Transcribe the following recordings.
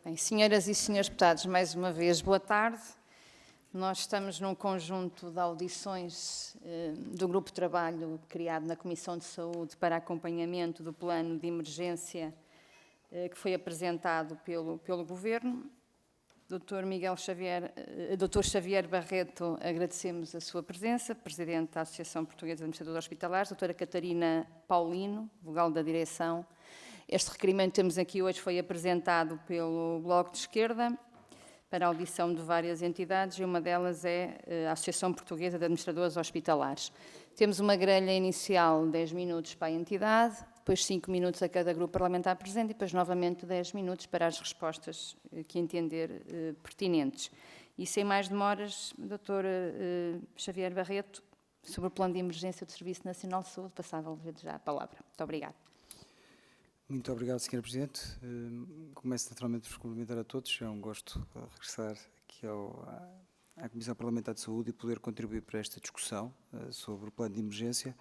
Bem, senhoras e senhores deputados, mais uma vez, boa tarde. Nós estamos num conjunto de audições do grupo de trabalho criado na Comissão de Saúde para acompanhamento do plano de emergência que foi apresentado pelo Governo. Dr. Xavier Barreto, agradecemos a sua presença, Presidente da Associação Portuguesa de Administradores Hospitalares, Doutora Catarina Paulino, vogal da direção. Este requerimento que temos aqui hoje foi apresentado pelo Bloco de Esquerda para a audição de várias entidades e uma delas é a Associação Portuguesa de Administradores Hospitalares. Temos uma grelha inicial de 10 minutos para a entidade, depois 5 minutos a cada grupo parlamentar presente e depois novamente 10 minutos para as respostas que entender pertinentes. E sem mais demoras, Dr. Xavier Barreto, sobre o plano de emergência do Serviço Nacional de Saúde, passava-lhe já a palavra. Muito obrigada. Muito obrigado, Sra. Presidente. Começo naturalmente por cumprimentar a todos. É um gosto regressar aqui à Comissão Parlamentar de Saúde e poder contribuir para esta discussão sobre o plano de emergência.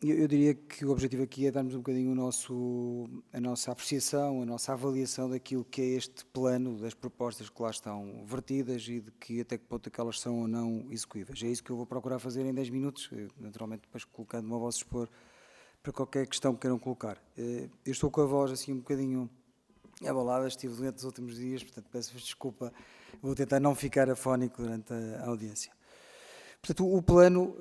Eu diria que o objetivo aqui é darmos um bocadinho a nossa apreciação, a nossa avaliação daquilo que é este plano, das propostas que lá estão vertidas e de que até que ponto é que elas são ou não execuíveis. É isso que eu vou procurar fazer em 10 minutos, naturalmente depois colocando-me ao vosso dispor para qualquer questão que queiram colocar. Eu estou com a voz assim um bocadinho abalada, estive doente nos últimos dias, portanto peço-vos desculpa, vou tentar não ficar afónico durante a audiência. Portanto, o plano,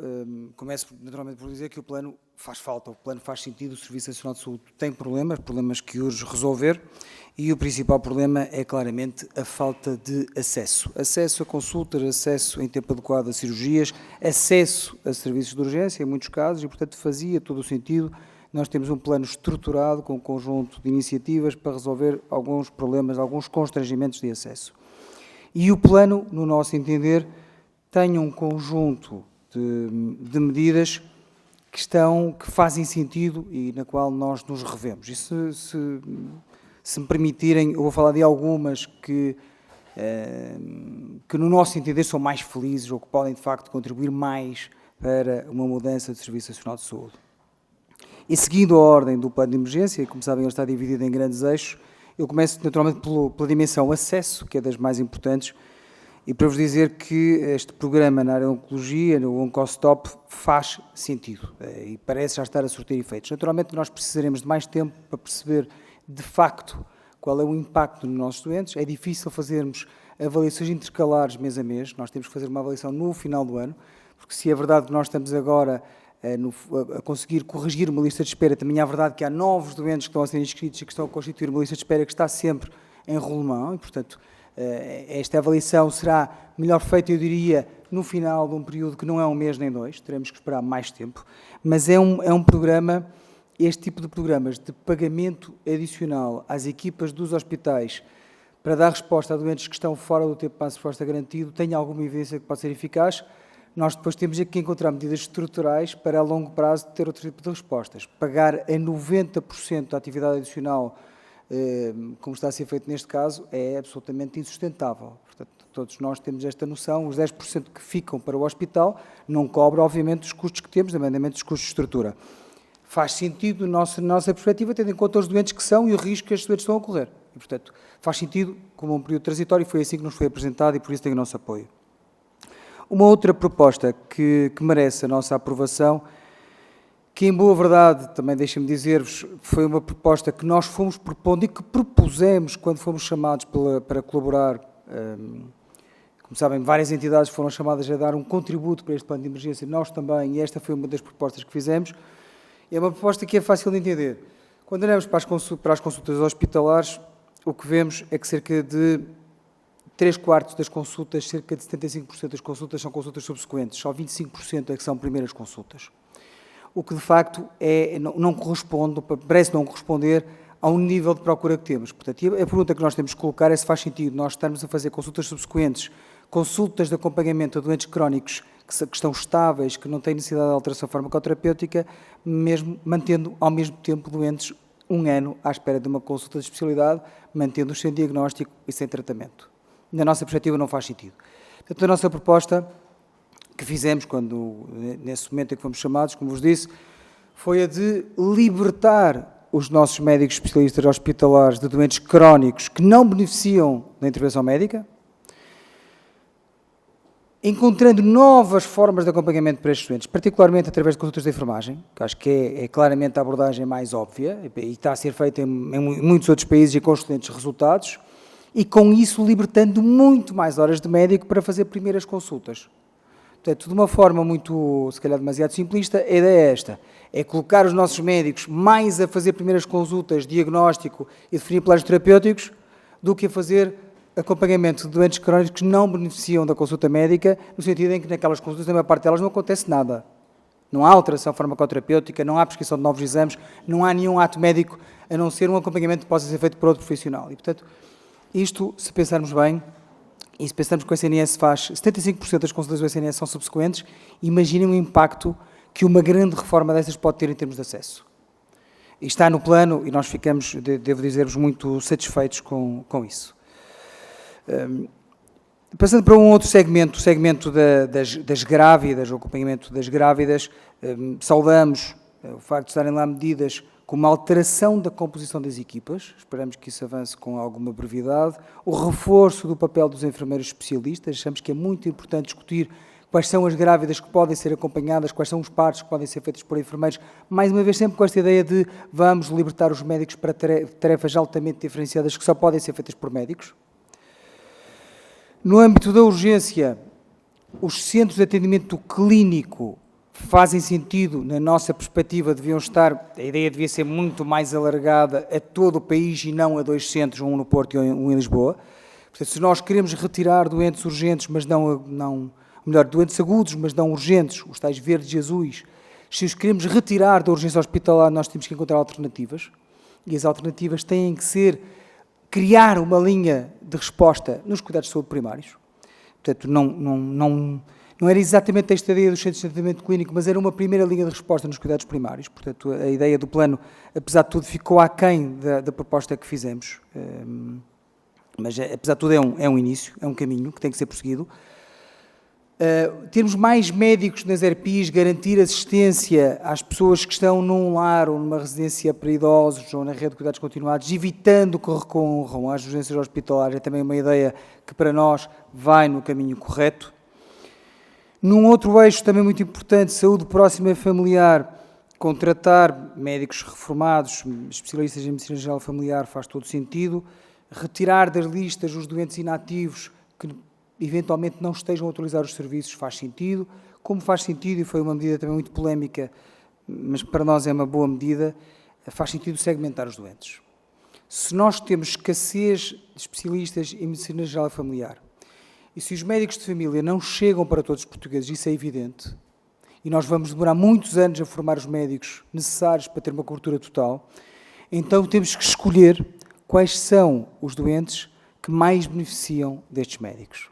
começo naturalmente por dizer que o plano faz falta, o plano faz sentido, o Serviço Nacional de Saúde tem problemas que urge resolver e o principal problema é claramente a falta de acesso. Acesso a consultas, acesso em tempo adequado a cirurgias, acesso a serviços de urgência em muitos casos e, portanto, fazia todo o sentido. Nós temos um plano estruturado com um conjunto de iniciativas para resolver alguns problemas, alguns constrangimentos de acesso. E o plano, no nosso entender, tem um conjunto de medidas que fazem sentido e na qual nós nos revemos. E se me permitirem, eu vou falar de algumas que no nosso entender são mais felizes ou que podem de facto contribuir mais para uma mudança do Serviço Nacional de Saúde. E seguindo a ordem do plano de emergência, como sabem ele está dividido em grandes eixos, eu começo naturalmente pela dimensão acesso, que é das mais importantes, e para vos dizer que este programa na área de oncologia, no OncoStop, faz sentido e parece já estar a surtir efeitos. Naturalmente nós precisaremos de mais tempo para perceber de facto qual é o impacto nos nossos doentes. É difícil fazermos avaliações intercalares mês a mês, nós temos que fazer uma avaliação no final do ano, porque se é verdade que nós estamos agora a conseguir corrigir uma lista de espera, também é verdade que há novos doentes que estão a ser inscritos e que estão a constituir uma lista de espera que está sempre em rolemão e, portanto, esta avaliação será melhor feita, eu diria, no final de um período que não é um mês nem dois, teremos que esperar mais tempo, mas é um programa, este tipo de programas de pagamento adicional às equipas dos hospitais para dar resposta a doentes que estão fora do tempo para a resposta garantido, tem alguma evidência que pode ser eficaz. Nós depois temos que encontrar medidas estruturais para a longo prazo ter outro tipo de respostas. Pagar a 90% da atividade adicional como está a ser feito neste caso, é absolutamente insustentável. Portanto, todos nós temos esta noção, os 10% que ficam para o hospital não cobram, obviamente, os custos que temos, nomeadamente os custos de estrutura. Faz sentido, na nossa perspectiva, tendo em conta os doentes que são e o risco que estes doentes estão a correr. E, portanto, faz sentido como um período transitório, foi assim que nos foi apresentado e por isso tem o nosso apoio. Uma outra proposta que merece a nossa aprovação, que em boa verdade, também deixem-me dizer-vos, foi uma proposta que nós fomos propondo e que propusemos quando fomos chamados para colaborar. Como sabem, várias entidades foram chamadas a dar um contributo para este plano de emergência, nós também, e esta foi uma das propostas que fizemos. É uma proposta que é fácil de entender. Quando olhamos para as consultas hospitalares, o que vemos é que cerca de 3/4 das consultas, cerca de 75% das consultas são consultas subsequentes, só 25% é que são primeiras consultas. O que de facto não corresponde, parece não corresponder ao nível de procura que temos. Portanto, a pergunta que nós temos que colocar é se faz sentido nós estarmos a fazer consultas subsequentes, consultas de acompanhamento a doentes crónicos que estão estáveis, que não têm necessidade de alteração farmacoterapêutica, mesmo mantendo ao mesmo tempo doentes um ano à espera de uma consulta de especialidade, mantendo-os sem diagnóstico e sem tratamento. Na nossa perspectiva não faz sentido. Portanto, a nossa proposta que fizemos nesse momento em que fomos chamados, como vos disse, foi a de libertar os nossos médicos especialistas hospitalares de doentes crónicos que não beneficiam da intervenção médica, encontrando novas formas de acompanhamento para estes doentes, particularmente através de consultas de enfermagem, que acho que é claramente a abordagem mais óbvia, e está a ser feita em muitos outros países e com excelentes resultados, e com isso libertando muito mais horas de médico para fazer primeiras consultas. Portanto, de uma forma muito, se calhar demasiado simplista, a ideia é esta, é colocar os nossos médicos mais a fazer primeiras consultas, diagnóstico e definir planos terapêuticos, do que a fazer acompanhamento de doentes crónicos que não beneficiam da consulta médica, no sentido em que naquelas consultas, na maior parte delas, não acontece nada. Não há alteração farmacoterapêutica, não há prescrição de novos exames, não há nenhum ato médico, a não ser um acompanhamento que possa ser feito por outro profissional. E, portanto, isto, se pensarmos bem, e se pensarmos que o SNS faz, 75% das consultas do SNS são subsequentes, imaginem o impacto que uma grande reforma dessas pode ter em termos de acesso. E está no plano, e nós ficamos, devo dizer-vos, muito satisfeitos com isso. Passando para um outro segmento, o segmento das grávidas, o acompanhamento das grávidas, saudamos o facto de estarem lá medidas com uma alteração da composição das equipas, esperamos que isso avance com alguma brevidade, o reforço do papel dos enfermeiros especialistas, achamos que é muito importante discutir quais são as grávidas que podem ser acompanhadas, quais são os partos que podem ser feitos por enfermeiros, mais uma vez sempre com esta ideia de vamos libertar os médicos para tarefas altamente diferenciadas que só podem ser feitas por médicos. No âmbito da urgência, os centros de atendimento clínico fazem sentido, na nossa perspectiva, deviam estar, a ideia devia ser muito mais alargada a todo o país e não a 2 centros, um no Porto e um em Lisboa. Portanto, se nós queremos retirar doentes urgentes, mas doentes agudos, mas não urgentes, os tais verdes e azuis, se os queremos retirar da urgência hospitalar, nós temos que encontrar alternativas, e as alternativas têm que ser criar uma linha de resposta nos cuidados de saúde primários. Portanto, não era exatamente esta ideia dos centros de tratamento clínico, mas era uma primeira linha de resposta nos cuidados primários. Portanto, a ideia do plano, apesar de tudo, ficou aquém da proposta que fizemos. Mas, apesar de tudo, é um início, é um caminho que tem que ser prosseguido. Termos mais médicos nas ERPIs, garantir assistência às pessoas que estão num lar ou numa residência para idosos ou na rede de cuidados continuados, evitando que recorram às urgências hospitalares, é também uma ideia que para nós vai no caminho correto. Num outro eixo também muito importante, saúde próxima e familiar, contratar médicos reformados, especialistas em medicina geral familiar faz todo sentido, retirar das listas os doentes inativos que eventualmente não estejam a utilizar os serviços faz sentido, como faz sentido, e foi uma medida também muito polémica, mas para nós é uma boa medida, faz sentido segmentar os doentes. Se nós temos escassez de especialistas em medicina geral familiar, e se os médicos de família não chegam para todos os portugueses, isso é evidente, e nós vamos demorar muitos anos a formar os médicos necessários para ter uma cobertura total, então temos que escolher quais são os doentes que mais beneficiam destes médicos.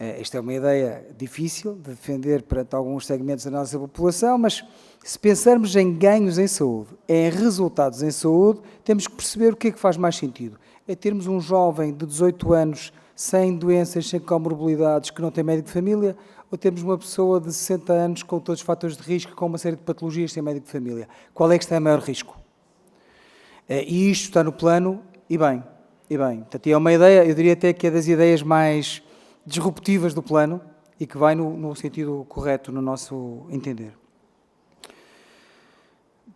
Esta é uma ideia difícil de defender perante alguns segmentos da nossa população, mas se pensarmos em ganhos em saúde, em resultados em saúde, temos que perceber o que é que faz mais sentido. É termos um jovem de 18 anos sem doenças, sem comorbilidades, que não tem médico de família, ou temos uma pessoa de 60 anos com todos os fatores de risco, com uma série de patologias sem médico de família? Qual é que está em maior risco? E isto está no plano, e bem. Portanto, é uma ideia, eu diria até que é das ideias mais disruptivas do plano e que vai no sentido correto, no nosso entender.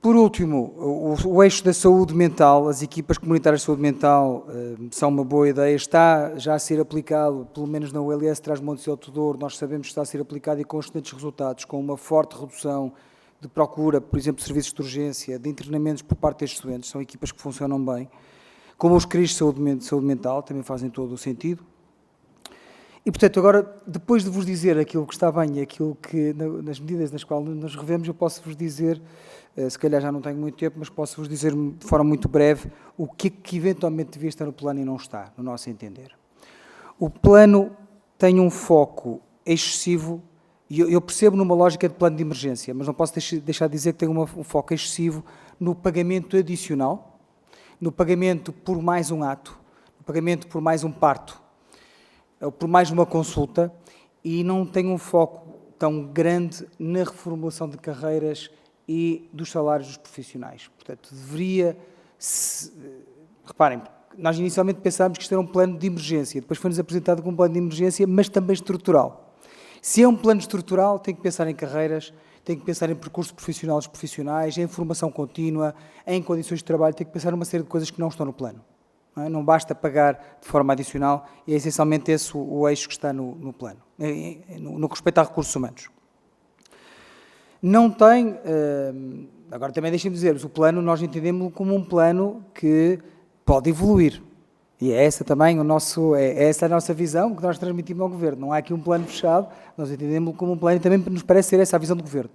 Por último, o eixo da saúde mental, as equipas comunitárias de saúde mental são uma boa ideia, está já a ser aplicado, pelo menos na ULS Trás-Montes e Alto Douro, nós sabemos que está a ser aplicado e com excelentes resultados, com uma forte redução de procura, por exemplo, de serviços de urgência, de internamentos por parte destes doentes, são equipas que funcionam bem, como os CRIs de saúde mental, também fazem todo o sentido. E, portanto, agora, depois de vos dizer aquilo que está bem e aquilo que, nas medidas nas quais nos revemos, eu posso-vos dizer, se calhar já não tenho muito tempo, mas posso-vos dizer de forma muito breve o que é que eventualmente devia estar no plano e não está, no nosso entender. O plano tem um foco excessivo, e eu percebo numa lógica de plano de emergência, mas não posso deixar de dizer que tem um foco excessivo no pagamento adicional, no pagamento por mais um ato, no pagamento por mais um parto, ou por mais uma consulta, e não tem um foco tão grande na reformulação de carreiras e dos salários dos profissionais. Portanto, reparem, nós inicialmente pensámos que isto era um plano de emergência, depois foi-nos apresentado como um plano de emergência, mas também estrutural. Se é um plano estrutural, tem que pensar em carreiras, tem que pensar em percurso profissional dos profissionais, em formação contínua, em condições de trabalho, tem que pensar numa série de coisas que não estão no plano. Não basta pagar de forma adicional, e é essencialmente esse o eixo que está no plano, no que respeita a recursos humanos. Não tem, agora também deixem-me dizer-vos, o plano nós entendemos como um plano que pode evoluir, e é essa também essa a nossa visão que nós transmitimos ao Governo. Não há aqui um plano fechado, nós entendemos como um plano e também nos parece ser essa a visão do Governo.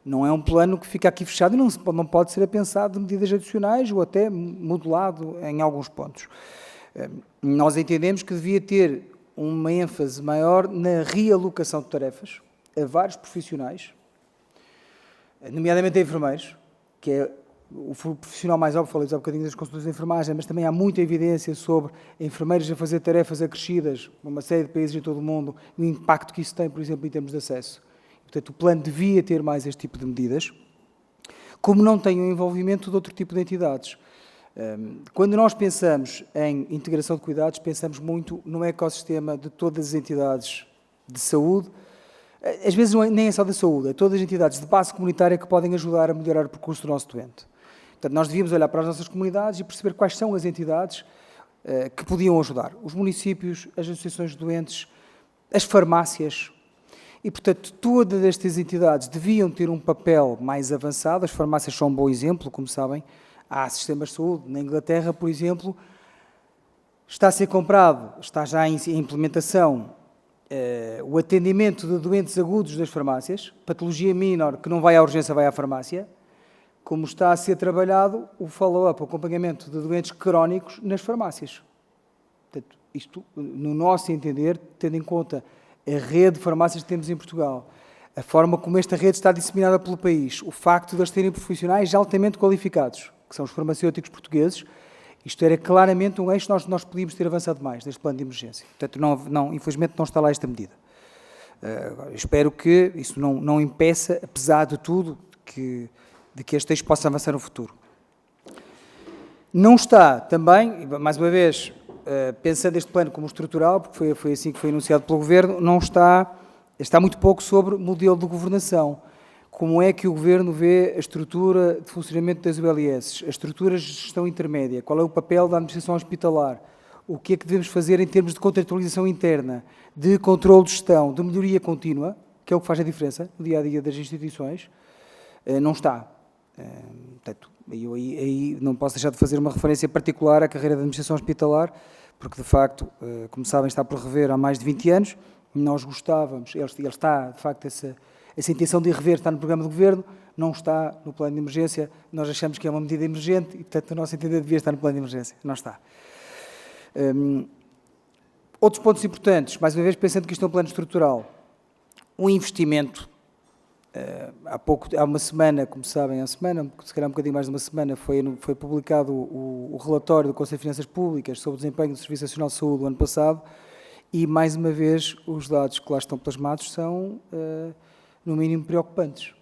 Não é um plano que fica aqui fechado e não pode ser pensado de medidas adicionais ou até modulado em alguns pontos. Nós entendemos que devia ter uma ênfase maior na realocação de tarefas a vários profissionais, nomeadamente a enfermeiros, que é o profissional mais óbvio. Falei há bocadinho das consultas de enfermagem, mas também há muita evidência sobre enfermeiros a fazer tarefas acrescidas numa série de países em todo o mundo e o impacto que isso tem, por exemplo, em termos de acesso. Portanto, o plano devia ter mais este tipo de medidas, como não tem o envolvimento de outro tipo de entidades. Quando nós pensamos em integração de cuidados, pensamos muito no ecossistema de todas as entidades de saúde, às vezes nem é só da saúde, é todas as entidades de base comunitária que podem ajudar a melhorar o percurso do nosso doente. Portanto, nós devíamos olhar para as nossas comunidades e perceber quais são as entidades que podiam ajudar. Os municípios, as associações de doentes, as farmácias. E, portanto, todas estas entidades deviam ter um papel mais avançado. As farmácias são um bom exemplo, como sabem. Há sistemas de saúde. Na Inglaterra, por exemplo, está a ser comprado, está já em implementação, o atendimento de doentes agudos das farmácias, patologia menor que não vai à urgência, vai à farmácia, como está a ser trabalhado o follow-up, o acompanhamento de doentes crónicos nas farmácias. Portanto, isto, no nosso entender, tendo em conta a rede de farmácias que temos em Portugal, a forma como esta rede está disseminada pelo país, o facto de eles terem profissionais altamente qualificados, que são os farmacêuticos portugueses, isto era claramente um eixo que nós podíamos ter avançado mais neste plano de emergência. Portanto, infelizmente não está lá esta medida. Espero que isso não impeça, apesar de tudo, de que este eixo possa avançar no futuro. Não está também, mais uma vez, pensando este plano como estrutural, porque foi assim que foi anunciado pelo Governo, está muito pouco sobre modelo de governação. Como é que o Governo vê a estrutura de funcionamento das ULS, as estruturas de gestão intermédia, qual é o papel da administração hospitalar, o que é que devemos fazer em termos de contratualização interna, de controle de gestão, de melhoria contínua, que é o que faz a diferença no dia-a-dia das instituições, não está. Portanto, eu aí não posso deixar de fazer uma referência particular à carreira da administração hospitalar, porque, de facto, como sabem, está por rever há mais de 20 anos. Nós gostávamos, ele está, de facto, essa intenção de rever está no programa do Governo, não está no plano de emergência. Nós achamos que é uma medida emergente e, portanto, o nosso entender devia estar no plano de emergência. Não está. Outros pontos importantes, mais uma vez, pensando que isto é um plano estrutural. O investimento. Há uma semana, como sabem, se calhar um bocadinho mais de uma semana, foi publicado o relatório do Conselho de Finanças Públicas sobre o desempenho do Serviço Nacional de Saúde do ano passado e, mais uma vez, os dados que lá estão plasmados são, no mínimo, preocupantes.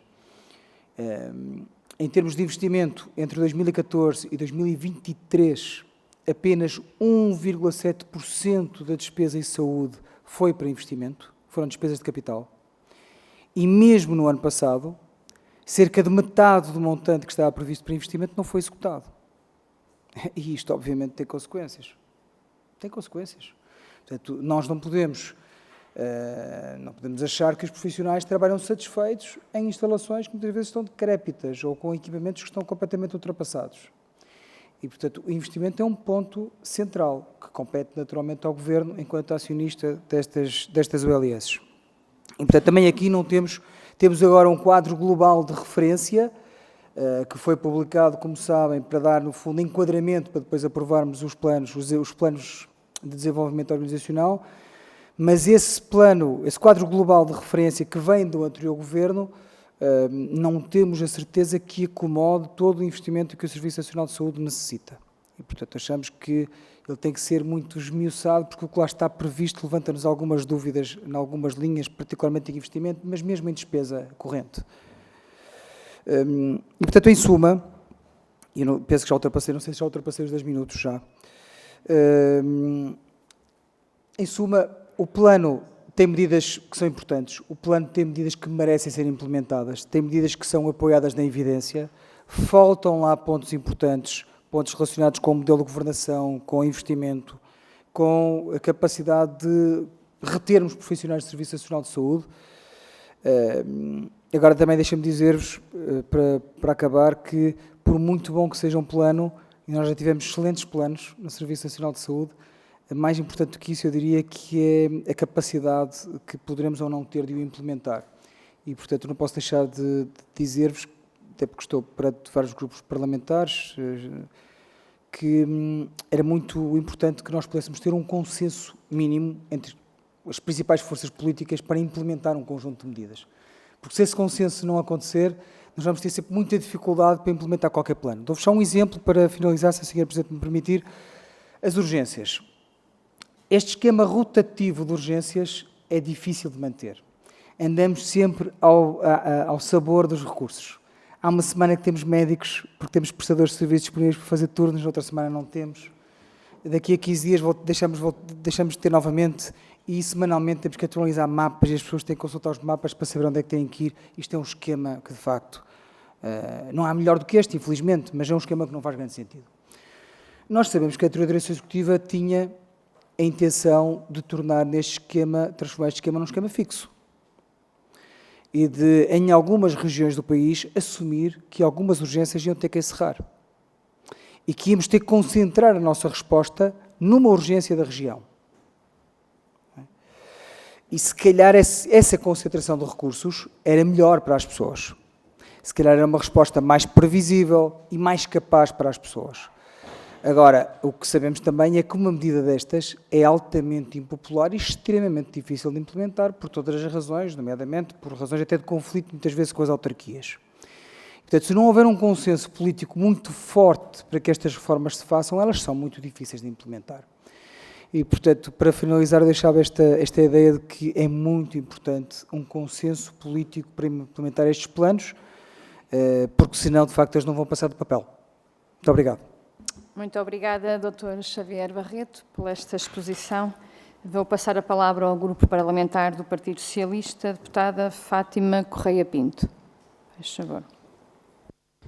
Em termos de investimento, entre 2014 e 2023, apenas 1,7% da despesa em saúde foi para investimento, foram despesas de capital. E mesmo no ano passado, cerca de metade do montante que estava previsto para investimento não foi executado. E isto, obviamente, tem consequências. Tem consequências. Portanto, nós não podemos achar que os profissionais trabalham satisfeitos em instalações que muitas vezes estão decrépitas ou com equipamentos que estão completamente ultrapassados. E, portanto, o investimento é um ponto central que compete naturalmente ao Governo enquanto acionista destas ULS. E, portanto, também aqui não temos agora um quadro global de referência, que foi publicado, como sabem, para dar, no fundo, enquadramento, para depois aprovarmos os planos de desenvolvimento organizacional, mas esse quadro global de referência que vem do anterior Governo, não temos a certeza que acomode todo o investimento que o Serviço Nacional de Saúde necessita. E, portanto, achamos que ele tem que ser muito esmiuçado, porque o que lá está previsto levanta-nos algumas dúvidas em algumas linhas, particularmente em investimento, mas mesmo em despesa corrente. E, portanto, em suma, e penso que já ultrapassei, não sei se já ultrapassei os 10 minutos já. Em suma, o plano tem medidas que são importantes, o plano tem medidas que merecem ser implementadas, tem medidas que são apoiadas na evidência, faltam lá pontos importantes, pontos relacionados com o modelo de governação, com o investimento, com a capacidade de retermos profissionais do Serviço Nacional de Saúde. Agora também deixa-me dizer-vos, para acabar, que por muito bom que seja um plano, e nós já tivemos excelentes planos no Serviço Nacional de Saúde, mais importante do que isso eu diria que é a capacidade que poderemos ou não ter de o implementar. E, portanto, não posso deixar de dizer-vos, até porque estou perante vários grupos parlamentares, que era muito importante que nós pudéssemos ter um consenso mínimo entre as principais forças políticas para implementar um conjunto de medidas. Porque se esse consenso não acontecer, nós vamos ter sempre muita dificuldade para implementar qualquer plano. Dou-vos só um exemplo para finalizar, se a Sra. Presidente me permitir. As urgências. Este esquema rotativo de urgências é difícil de manter. Andamos sempre ao sabor dos recursos. Há uma semana que temos médicos, porque temos prestadores de serviços disponíveis para fazer turnos, outra semana não temos. Daqui a 15 dias deixamos de ter novamente e semanalmente temos que atualizar mapas e as pessoas têm que consultar os mapas para saber onde é que têm que ir. Isto é um esquema que, de facto, não há melhor do que este, infelizmente, mas é um esquema que não faz grande sentido. Nós sabemos que a anterior direção executiva tinha a intenção de tornar transformar este esquema num esquema fixo. E de, em algumas regiões do país, assumir que algumas urgências iam ter que encerrar. E que íamos ter que concentrar a nossa resposta numa urgência da região. E se calhar essa concentração de recursos era melhor para as pessoas. Se calhar era uma resposta mais previsível e mais capaz para as pessoas. Agora, o que sabemos também é que uma medida destas é altamente impopular e extremamente difícil de implementar por todas as razões, nomeadamente por razões até de conflito, muitas vezes, com as autarquias. Portanto, se não houver um consenso político muito forte para que estas reformas se façam, elas são muito difíceis de implementar. E, portanto, para finalizar, eu deixava esta ideia de que é muito importante um consenso político para implementar estes planos, porque senão, de facto, eles não vão passar do papel. Muito obrigado. Muito obrigada, Dr. Xavier Barreto, por esta exposição. Vou passar a palavra ao Grupo Parlamentar do Partido Socialista, a deputada Fátima Correia Pinto. Faz favor.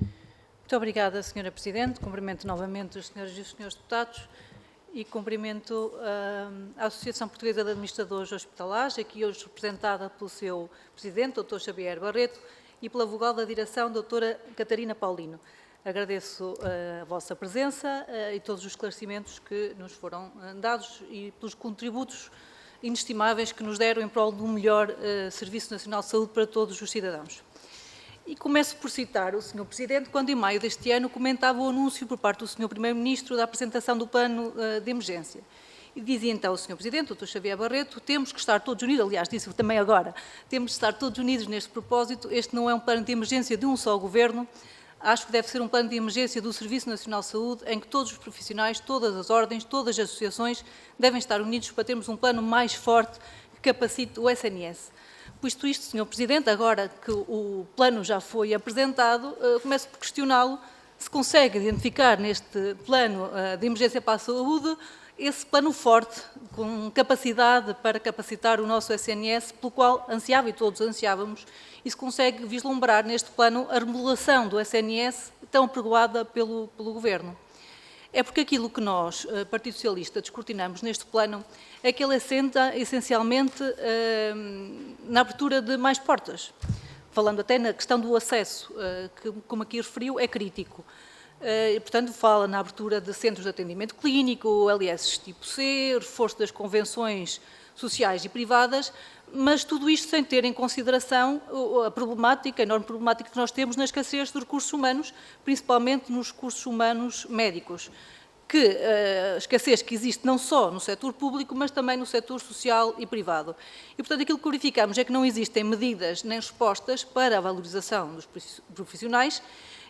Muito obrigada, Sra. Presidente. Cumprimento novamente os senhores e os senhores deputados e cumprimento a Associação Portuguesa de Administradores Hospitalares, aqui hoje representada pelo seu Presidente, Dr. Xavier Barreto, e pela vogal da direção, Dra. Catarina Paulino. Agradeço a vossa presença e todos os esclarecimentos que nos foram dados e pelos contributos inestimáveis que nos deram em prol de um melhor Serviço Nacional de Saúde para todos os cidadãos. E começo por citar o Sr. Presidente, quando em maio deste ano comentava o anúncio por parte do Sr. Primeiro-Ministro da apresentação do plano de emergência. E dizia então o Sr. Presidente, o Dr. Xavier Barreto, temos que estar todos unidos, aliás, disse também agora, temos que estar todos unidos neste propósito, este não é um plano de emergência de um só governo, acho que deve ser um plano de emergência do Serviço Nacional de Saúde, em que todos os profissionais, todas as ordens, todas as associações devem estar unidos para termos um plano mais forte que capacite o SNS. Posto isto, Sr. Presidente, agora que o plano já foi apresentado, começo por questioná-lo se consegue identificar neste plano de emergência para a saúde esse plano forte, com capacidade para capacitar o nosso SNS, pelo qual ansiava e todos ansiávamos, e se consegue vislumbrar neste plano a remodelação do SNS tão apregoada pelo Governo. É porque aquilo que nós, Partido Socialista, descortinamos neste plano é que ele assenta essencialmente na abertura de mais portas. Falando até na questão do acesso, que, como aqui referiu, é crítico. Portanto, fala na abertura de centros de atendimento clínico, LS tipo C, reforço das convenções sociais e privadas, mas tudo isto sem ter em consideração a problemática, a enorme problemática que nós temos na escassez de recursos humanos, principalmente nos recursos humanos médicos, que a escassez que existe não só no setor público, mas também no setor social e privado. E, portanto, aquilo que verificamos é que não existem medidas nem respostas para a valorização dos profissionais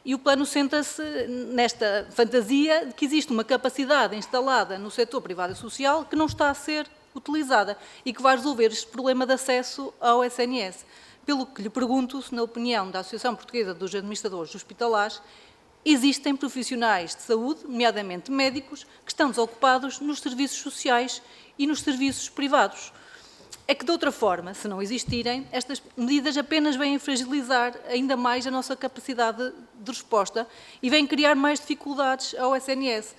e o plano senta-se nesta fantasia de que existe uma capacidade instalada no setor privado e social que não está a ser utilizada e que vai resolver este problema de acesso ao SNS. pelo que lhe pergunto se, na opinião da Associação Portuguesa dos Administradores Hospitalares, existem profissionais de saúde, nomeadamente médicos, que estão desocupados nos serviços sociais e nos serviços privados. É que, de outra forma, se não existirem, estas medidas apenas vêm fragilizar ainda mais a nossa capacidade de resposta e vêm criar mais dificuldades ao SNS,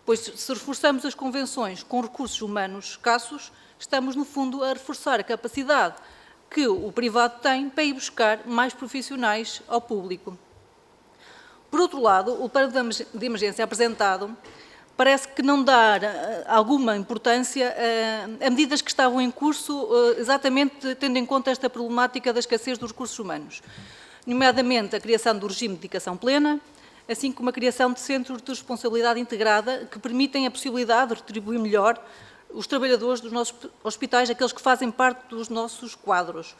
pois se reforçamos as convenções com recursos humanos escassos, estamos, no fundo, a reforçar a capacidade que o privado tem para ir buscar mais profissionais ao público. Por outro lado, o plano de emergência apresentado parece que não dá alguma importância a medidas que estavam em curso, exatamente tendo em conta esta problemática da escassez dos recursos humanos, nomeadamente a criação do regime de dedicação plena, assim como a criação de centros de responsabilidade integrada que permitem a possibilidade de retribuir melhor os trabalhadores dos nossos hospitais, aqueles que fazem parte dos nossos quadros,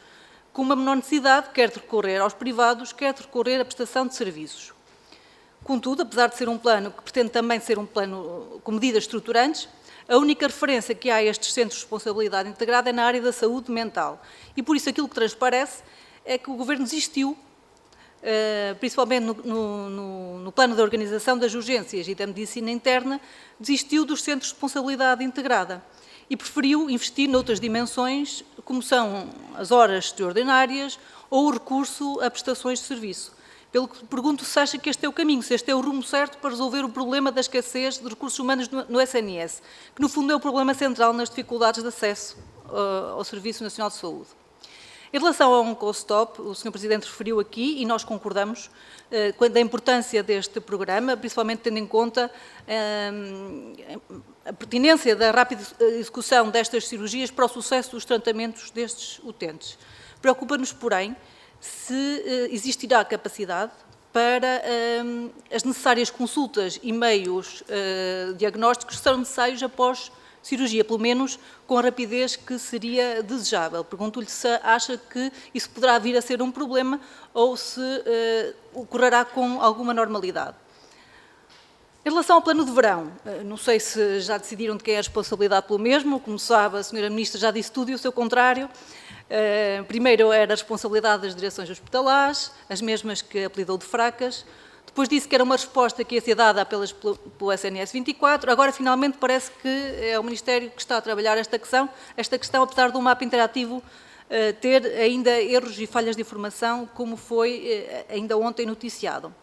com uma menor necessidade, quer de recorrer aos privados, quer de recorrer à prestação de serviços. Contudo, apesar de ser um plano que pretende também ser um plano com medidas estruturantes, a única referência que há a estes centros de responsabilidade integrada é na área da saúde mental. E por isso aquilo que transparece é que o Governo desistiu, principalmente no plano da organização das urgências e da medicina interna, desistiu dos centros de responsabilidade integrada e preferiu investir noutras dimensões, como são as horas extraordinárias ou o recurso a prestações de serviço. Pelo que pergunto se acha que este é o caminho, se este é o rumo certo para resolver o problema da escassez de recursos humanos no SNS, que no fundo é o problema central nas dificuldades de acesso ao Serviço Nacional de Saúde. Em relação ao Oncostop, o Sr. Presidente referiu aqui, e nós concordamos, da importância deste programa, principalmente tendo em conta a pertinência da rápida execução destas cirurgias para o sucesso dos tratamentos destes utentes. Preocupa-nos, porém, se existirá capacidade para as necessárias consultas e meios diagnósticos que serão necessários após cirurgia, pelo menos com a rapidez que seria desejável. Pergunto-lhe se acha que isso poderá vir a ser um problema ou se ocorrerá com alguma normalidade. Em relação ao plano de verão, não sei se já decidiram de quem é a responsabilidade pelo mesmo, como sabe, a Sra. Ministra já disse tudo e o seu contrário. Primeiro era a responsabilidade das direções hospitalares, as mesmas que apelidou de fracas. Depois disse que era uma resposta que ia ser dada apenas pelo SNS 24. Agora, finalmente, parece que é o Ministério que está a trabalhar esta questão, apesar do mapa interativo ter ainda erros e falhas de informação, como foi ainda ontem noticiado.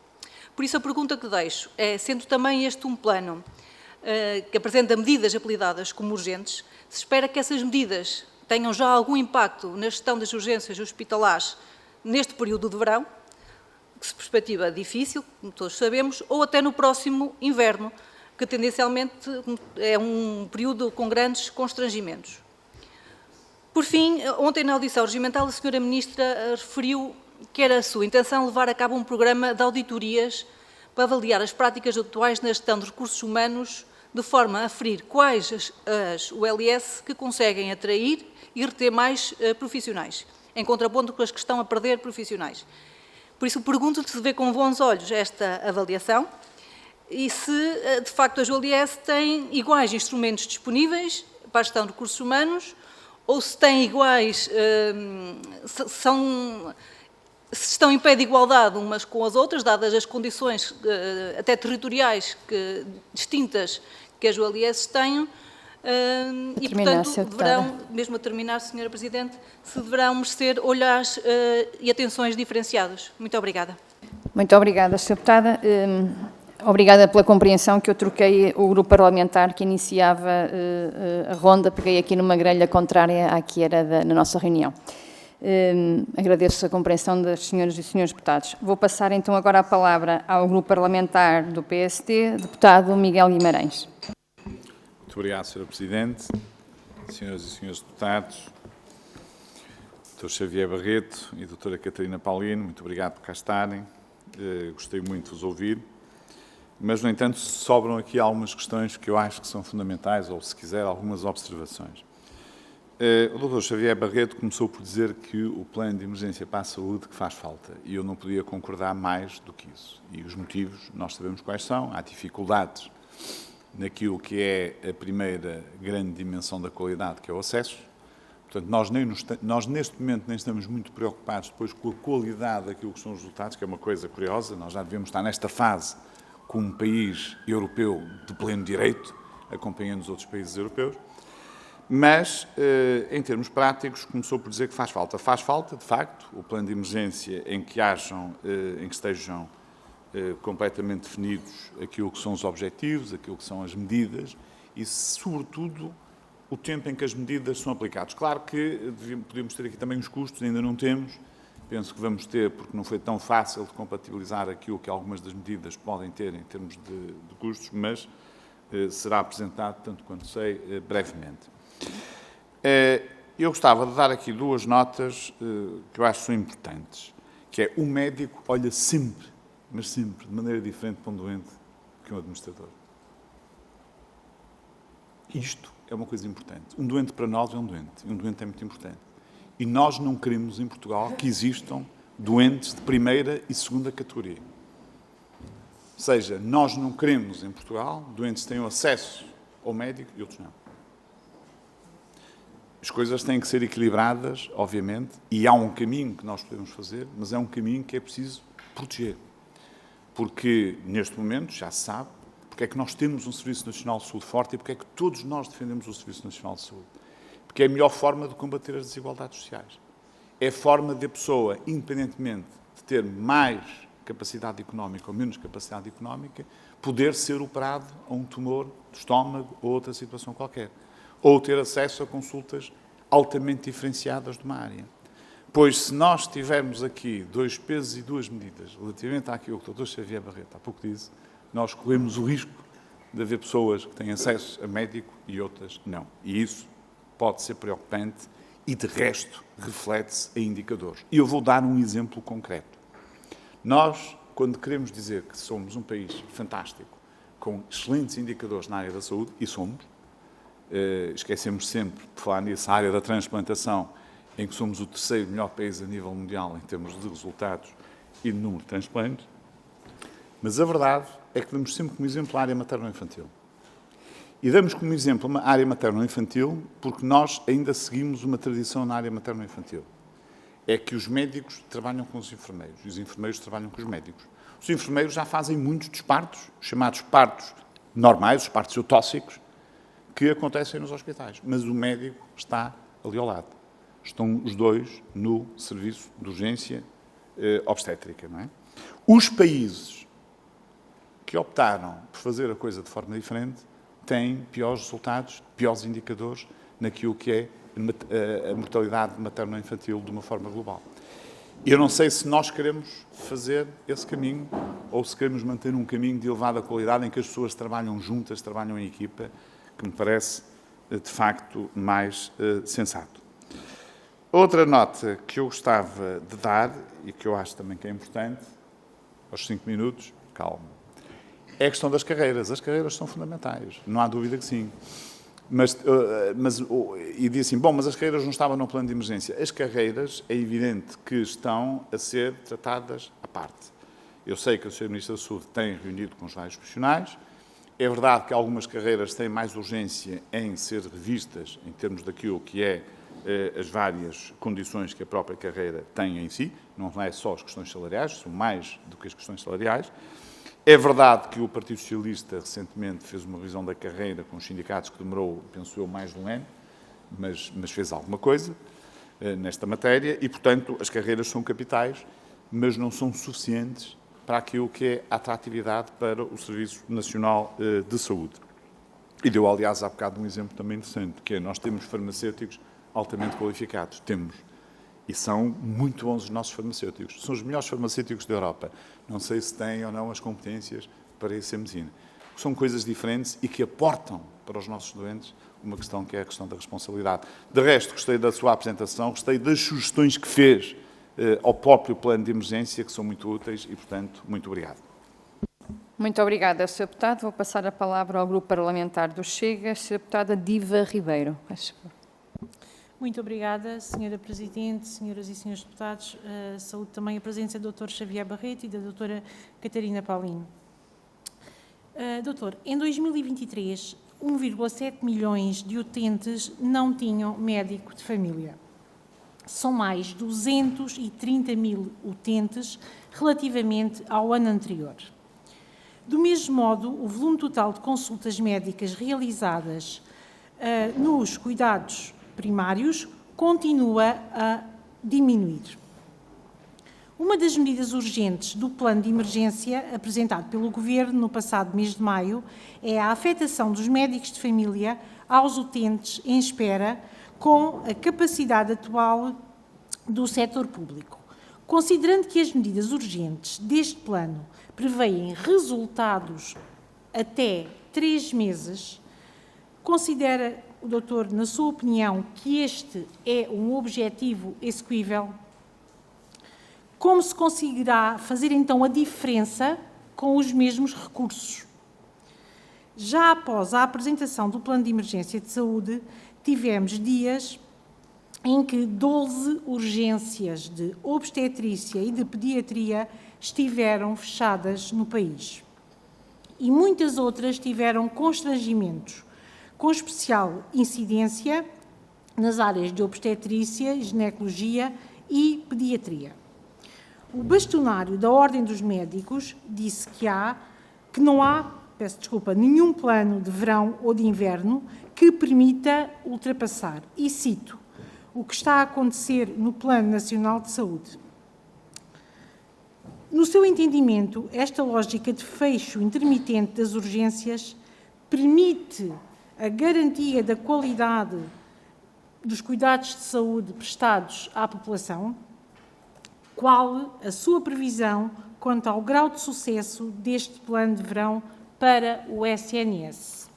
Por isso, a pergunta que deixo é, sendo também este um plano que apresenta medidas apelidadas como urgentes, se espera que essas medidas tenham já algum impacto na gestão das urgências hospitalares neste período de verão, que se perspectiva difícil, como todos sabemos, ou até no próximo inverno, que tendencialmente é um período com grandes constrangimentos. Por fim, ontem na audição regimental, a Sra. Ministra referiu que era a sua intenção levar a cabo um programa de auditorias para avaliar as práticas atuais na gestão de recursos humanos, de forma a aferir quais as ULS que conseguem atrair e reter mais profissionais, em contraponto com as que estão a perder profissionais. Por isso, pergunto-lhe se vê com bons olhos esta avaliação e se, de facto, as ULS têm iguais instrumentos disponíveis para a gestão de recursos humanos ou se têm iguais, se estão em pé de igualdade umas com as outras, dadas as condições até territoriais distintas que as ULS tenham, e, portanto, deverão, mesmo a terminar, Sra. Presidente, se deverão merecer olhares e atenções diferenciados. Muito obrigada. Muito obrigada, Sra. Deputada. Obrigada pela compreensão que eu troquei o grupo parlamentar que iniciava a ronda, peguei aqui numa grelha contrária à que era na nossa reunião. Agradeço a compreensão das senhoras e senhores deputados. Vou passar então agora a palavra ao grupo parlamentar do PST, deputado Miguel Guimarães. Muito obrigado, Sra. Presidente, senhoras e senhores deputados, Dr. Xavier Barreto e Dra. Catarina Paulino, muito obrigado por cá estarem. Gostei muito de vos ouvir, mas, no entanto, sobram aqui algumas questões que eu acho que são fundamentais, ou, se quiser, algumas observações. O Dr. Xavier Barreto começou por dizer que o plano de emergência para a saúde que faz falta, e eu não podia concordar mais do que isso. E os motivos, nós sabemos quais são, há dificuldades naquilo que é a primeira grande dimensão da qualidade, que é o acesso. Portanto, nós neste momento nem estamos muito preocupados depois com a qualidade daquilo que são os resultados, que é uma coisa curiosa. Nós já devemos estar nesta fase como um país europeu de pleno direito, acompanhando os outros países europeus. Mas, em termos práticos, começou por dizer que faz falta. Faz falta, de facto, o plano de emergência em que estejam completamente definidos aquilo que são os objetivos, aquilo que são as medidas e, sobretudo, o tempo em que as medidas são aplicadas. Claro que podemos ter aqui também os custos, ainda não temos. Penso que vamos ter, porque não foi tão fácil de compatibilizar aquilo que algumas das medidas podem ter em termos de custos, mas será apresentado, tanto quanto sei, brevemente. Eu gostava de dar aqui duas notas que eu acho que são importantes, que é: o médico olha sempre, mas sempre, de maneira diferente para um doente que um administrador. Isto é uma coisa importante. Um doente para nós é um doente, e um doente é muito importante. E nós não queremos em Portugal que existam doentes de primeira e segunda categoria. Ou seja, nós não queremos em Portugal doentes que tenham acesso ao médico e outros não. As coisas têm que ser equilibradas, obviamente, e há um caminho que nós podemos fazer, mas é um caminho que é preciso proteger. Porque, neste momento, já se sabe, porque é que nós temos um Serviço Nacional de Saúde forte e porque é que todos nós defendemos o Serviço Nacional de Saúde. Porque é a melhor forma de combater as desigualdades sociais. É a forma de a pessoa, independentemente de ter mais capacidade económica ou menos capacidade económica, poder ser operado a um tumor do estômago ou outra situação qualquer. Ou ter acesso a consultas altamente diferenciadas de uma área. Pois, se nós tivermos aqui dois pesos e duas medidas, relativamente àquilo que o Dr. Xavier Barreto há pouco disse, nós corremos o risco de haver pessoas que têm acesso a médico e outras não. E isso pode ser preocupante e, de resto, reflete-se em indicadores. E eu vou dar um exemplo concreto. Nós, quando queremos dizer que somos um país fantástico, com excelentes indicadores na área da saúde, e somos, esquecemos sempre, por falar nisso, a área da transplantação, em que somos o terceiro melhor país a nível mundial em termos de resultados e de número de transplantes, mas a verdade é que damos sempre como exemplo a área materno-infantil. E damos como exemplo a área materno-infantil porque nós ainda seguimos uma tradição na área materno-infantil. É que os médicos trabalham com os enfermeiros e os enfermeiros trabalham com os médicos. Os enfermeiros já fazem muitos dos partos, chamados partos normais, os partos eutóxicos, que acontecem nos hospitais. Mas o médico está ali ao lado. Estão os dois no serviço de urgência obstétrica, não é? Os países que optaram por fazer a coisa de forma diferente têm piores resultados, piores indicadores naquilo que é a mortalidade materno-infantil de uma forma global. Eu não sei se nós queremos fazer esse caminho ou se queremos manter um caminho de elevada qualidade em que as pessoas trabalham juntas, trabalham em equipa, que me parece, de facto, mais sensato. Outra nota que eu gostava de dar, e que eu acho também que é importante, aos 5 minutos, calma, é a questão das carreiras. As carreiras são fundamentais, não há dúvida que sim. E diz assim, bom, mas as carreiras não estavam no plano de emergência. As carreiras, é evidente que estão a ser tratadas à parte. Eu sei que o Sr. Ministro da Saúde tem reunido com os vários profissionais. É verdade que algumas carreiras têm mais urgência em ser revistas em termos daquilo que é as várias condições que a própria carreira tem em si. Não é só as questões salariais, são mais do que as questões salariais. É verdade que o Partido Socialista recentemente fez uma revisão da carreira com os sindicatos que demorou, penso eu, mais de um ano, mas fez alguma coisa nesta matéria e, portanto, as carreiras são capitais, mas não são suficientes para aquilo que é a atratividade para o Serviço Nacional de Saúde. E deu, aliás, há bocado um exemplo também interessante, que é nós temos farmacêuticos altamente qualificados. Temos. E são muito bons os nossos farmacêuticos. São os melhores farmacêuticos da Europa. Não sei se têm ou não as competências para essa medicina. São coisas diferentes e que aportam para os nossos doentes uma questão que é a questão da responsabilidade. De resto, gostei da sua apresentação, gostei das sugestões que fez ao próprio plano de emergência, que são muito úteis e, portanto, muito obrigado. Muito obrigada, Sr. Deputado. Vou passar a palavra ao Grupo Parlamentar do Chega, Sra. Deputada Diva Ribeiro. Muito obrigada, Sra. Presidente, senhoras e senhores deputados. Saúdo também a presença do Dr. Xavier Barreto e da Dra. Catarina Paulino. Doutor, em 2023 1,7 milhões de utentes não tinham médico de família. São mais 230 mil utentes relativamente ao ano anterior. Do mesmo modo, o volume total de consultas médicas realizadas nos cuidados primários continua a diminuir. Uma das medidas urgentes do plano de emergência apresentado pelo Governo no passado mês de maio é a afetação dos médicos de família aos utentes em espera com a capacidade atual do setor público. Considerando que as medidas urgentes deste plano prevêem resultados até 3 meses, considera o doutor, na sua opinião, que este é um objetivo execuível? Como se conseguirá fazer, então, a diferença com os mesmos recursos? Já após a apresentação do Plano de Emergência de Saúde, tivemos dias em que 12 urgências de obstetrícia e de pediatria estiveram fechadas no país. E muitas outras tiveram constrangimentos, com especial incidência nas áreas de obstetrícia, ginecologia e pediatria. O bastonário da Ordem dos Médicos disse que não há, nenhum plano de verão ou de inverno que permita ultrapassar, e cito, o que está a acontecer no Plano Nacional de Saúde. No seu entendimento, esta lógica de fecho intermitente das urgências permite a garantia da qualidade dos cuidados de saúde prestados à população? Qual a sua previsão quanto ao grau de sucesso deste plano de verão para o SNS?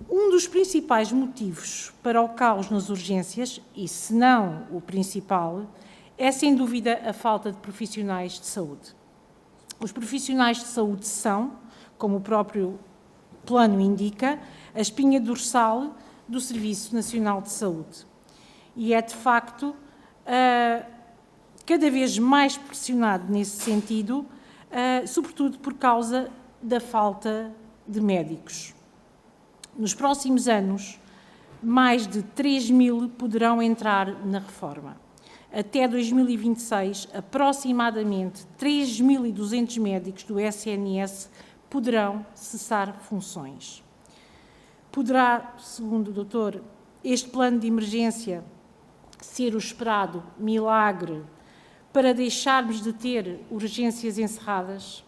Um dos principais motivos para o caos nas urgências, e se não o principal, é sem dúvida a falta de profissionais de saúde. Os profissionais de saúde são, como o próprio plano indica, a espinha dorsal do Serviço Nacional de Saúde. E é, de facto, cada vez mais pressionado nesse sentido, sobretudo por causa da falta de médicos. Nos próximos anos, mais de 3 mil poderão entrar na reforma. Até 2026, aproximadamente 3.200 médicos do SNS poderão cessar funções. Poderá, segundo o doutor, este plano de emergência ser o esperado milagre para deixarmos de ter urgências encerradas?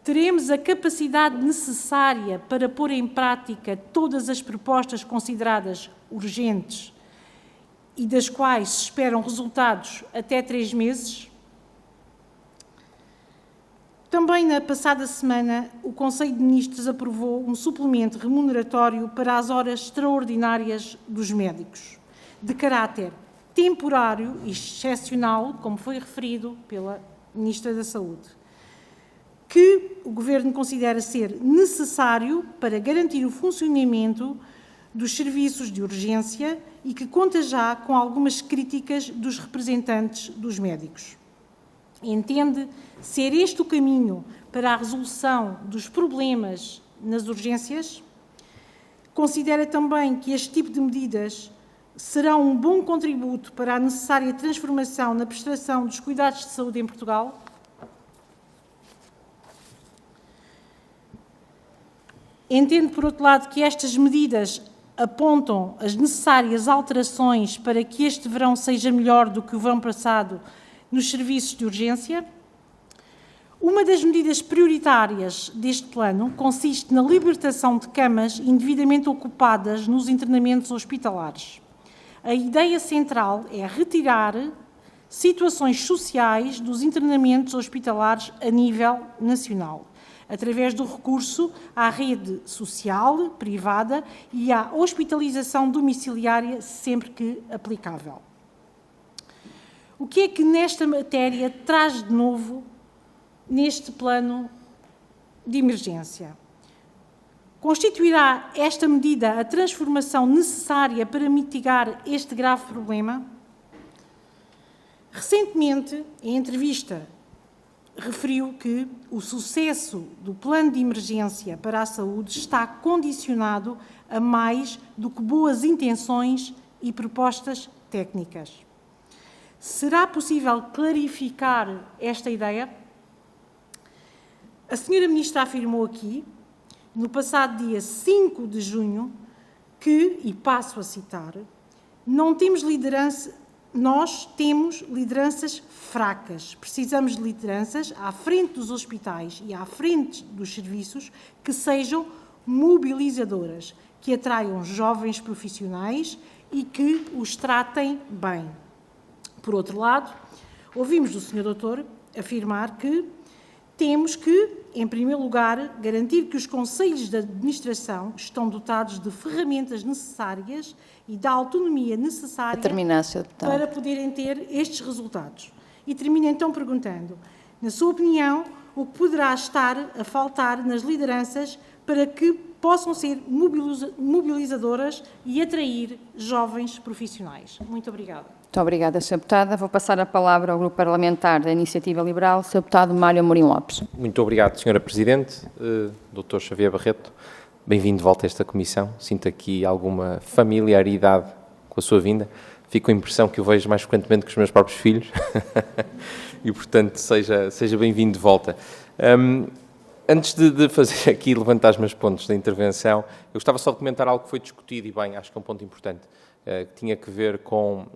Teremos a capacidade necessária para pôr em prática todas as propostas consideradas urgentes e das quais se esperam resultados até 3 meses? Também na passada semana, o Conselho de Ministros aprovou um suplemento remuneratório para as horas extraordinárias dos médicos, de caráter temporário e excepcional, como foi referido pela Ministra da Saúde, que o Governo considera ser necessário para garantir o funcionamento dos serviços de urgência e que conta já com algumas críticas dos representantes dos médicos. Entende ser este o caminho para a resolução dos problemas nas urgências? Considera também que este tipo de medidas serão um bom contributo para a necessária transformação na prestação dos cuidados de saúde em Portugal? Entende, por outro lado, que estas medidas apontam as necessárias alterações para que este verão seja melhor do que o verão passado nos serviços de urgência? Uma das medidas prioritárias deste plano consiste na libertação de camas indevidamente ocupadas nos internamentos hospitalares. A ideia central é retirar situações sociais dos internamentos hospitalares a nível nacional, através do recurso à rede social, privada e à hospitalização domiciliária sempre que aplicável. O que é que nesta matéria traz de novo neste plano de emergência? Constituirá esta medida a transformação necessária para mitigar este grave problema? Recentemente, em entrevista referiu que o sucesso do plano de emergência para a saúde está condicionado a mais do que boas intenções e propostas técnicas. Será possível clarificar esta ideia? A senhora Ministra afirmou aqui, no passado dia 5 de junho, que, e passo a citar, nós temos lideranças fracas. Precisamos de lideranças à frente dos hospitais e à frente dos serviços que sejam mobilizadoras, que atraiam jovens profissionais e que os tratem bem. Por outro lado, ouvimos do Sr. Doutor afirmar que temos que, em primeiro lugar, garantir que os conselhos de administração estão dotados de ferramentas necessárias e da autonomia necessária para poderem ter estes resultados. E termino então perguntando, na sua opinião, o que poderá estar a faltar nas lideranças para que possam ser mobilizadoras e atrair jovens profissionais? Muito obrigada. Muito obrigada, Sra. Deputada. Vou passar a palavra ao Grupo Parlamentar da Iniciativa Liberal, Sr. Deputado Mário Amorim Lopes. Muito obrigado, Sra. Presidente. Dr. Xavier Barreto, bem-vindo de volta a esta comissão. Sinto aqui alguma familiaridade com a sua vinda. Fico com a impressão que o vejo mais frequentemente que os meus próprios filhos. E, portanto, seja bem-vindo de volta. Antes de fazer aqui, levantar os meus pontos da intervenção, eu gostava só de comentar algo que foi discutido, e bem, acho que é um ponto importante, que tinha que ver com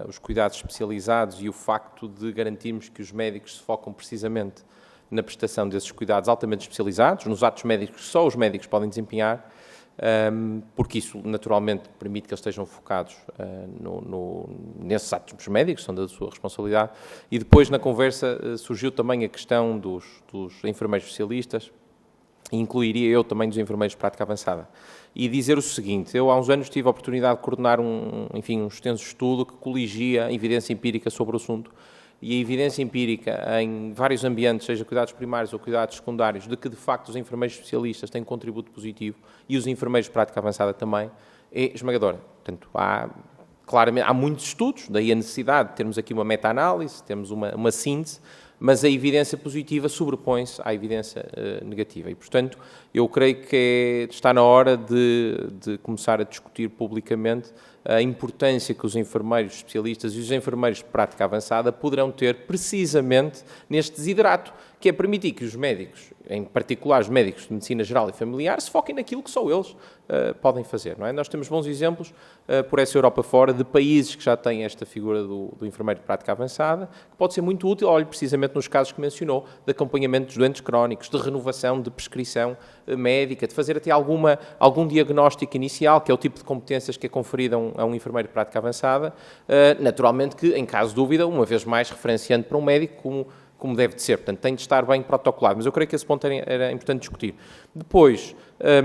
os cuidados especializados e o facto de garantirmos que os médicos se focam precisamente na prestação desses cuidados altamente especializados, nos atos médicos que só os médicos podem desempenhar, porque isso naturalmente permite que eles estejam focados nesses atos médicos, são da sua responsabilidade. E depois na conversa surgiu também a questão dos enfermeiros especialistas, e incluiria eu também dos enfermeiros de prática avançada. E dizer o seguinte, eu há uns anos tive a oportunidade de coordenar um extenso estudo que coligia a evidência empírica sobre o assunto, e a evidência empírica em vários ambientes, seja cuidados primários ou cuidados secundários, de que de facto os enfermeiros especialistas têm um contributo positivo e os enfermeiros de prática avançada também, é esmagadora. Portanto, claramente, há muitos estudos, daí a necessidade de termos aqui uma meta-análise, temos uma síntese, mas a evidência positiva sobrepõe-se à evidência negativa. E, portanto, eu creio que está na hora de começar a discutir publicamente a importância que os enfermeiros especialistas e os enfermeiros de prática avançada poderão ter precisamente neste desiderato, que é permitir que os médicos, em particular os médicos de medicina geral e familiar, se foquem naquilo que só eles podem fazer. Não é? Nós temos bons exemplos, por essa Europa fora, de países que já têm esta figura do enfermeiro de prática avançada, que pode ser muito útil, olhe, precisamente nos casos que mencionou, de acompanhamento dos doentes crónicos, de renovação de prescrição médica, de fazer até algum diagnóstico inicial, que é o tipo de competências que é conferida a um enfermeiro de prática avançada, naturalmente que, em caso de dúvida, uma vez mais referenciando para um médico como deve de ser. Portanto, tem de estar bem protocolado. Mas eu creio que esse ponto era importante discutir. Depois,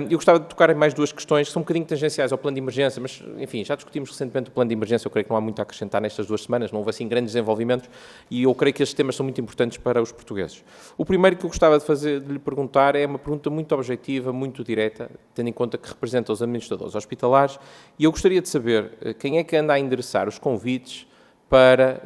eu gostava de tocar em mais duas questões que são um bocadinho tangenciais ao plano de emergência, mas, enfim, já discutimos recentemente o plano de emergência, eu creio que não há muito a acrescentar nestas 2 semanas, não houve assim grandes desenvolvimentos, e eu creio que estes temas são muito importantes para os portugueses. O primeiro que eu gostava de lhe perguntar é uma pergunta muito objetiva, muito direta, tendo em conta que representa os administradores hospitalares, e eu gostaria de saber quem é que anda a endereçar os convites para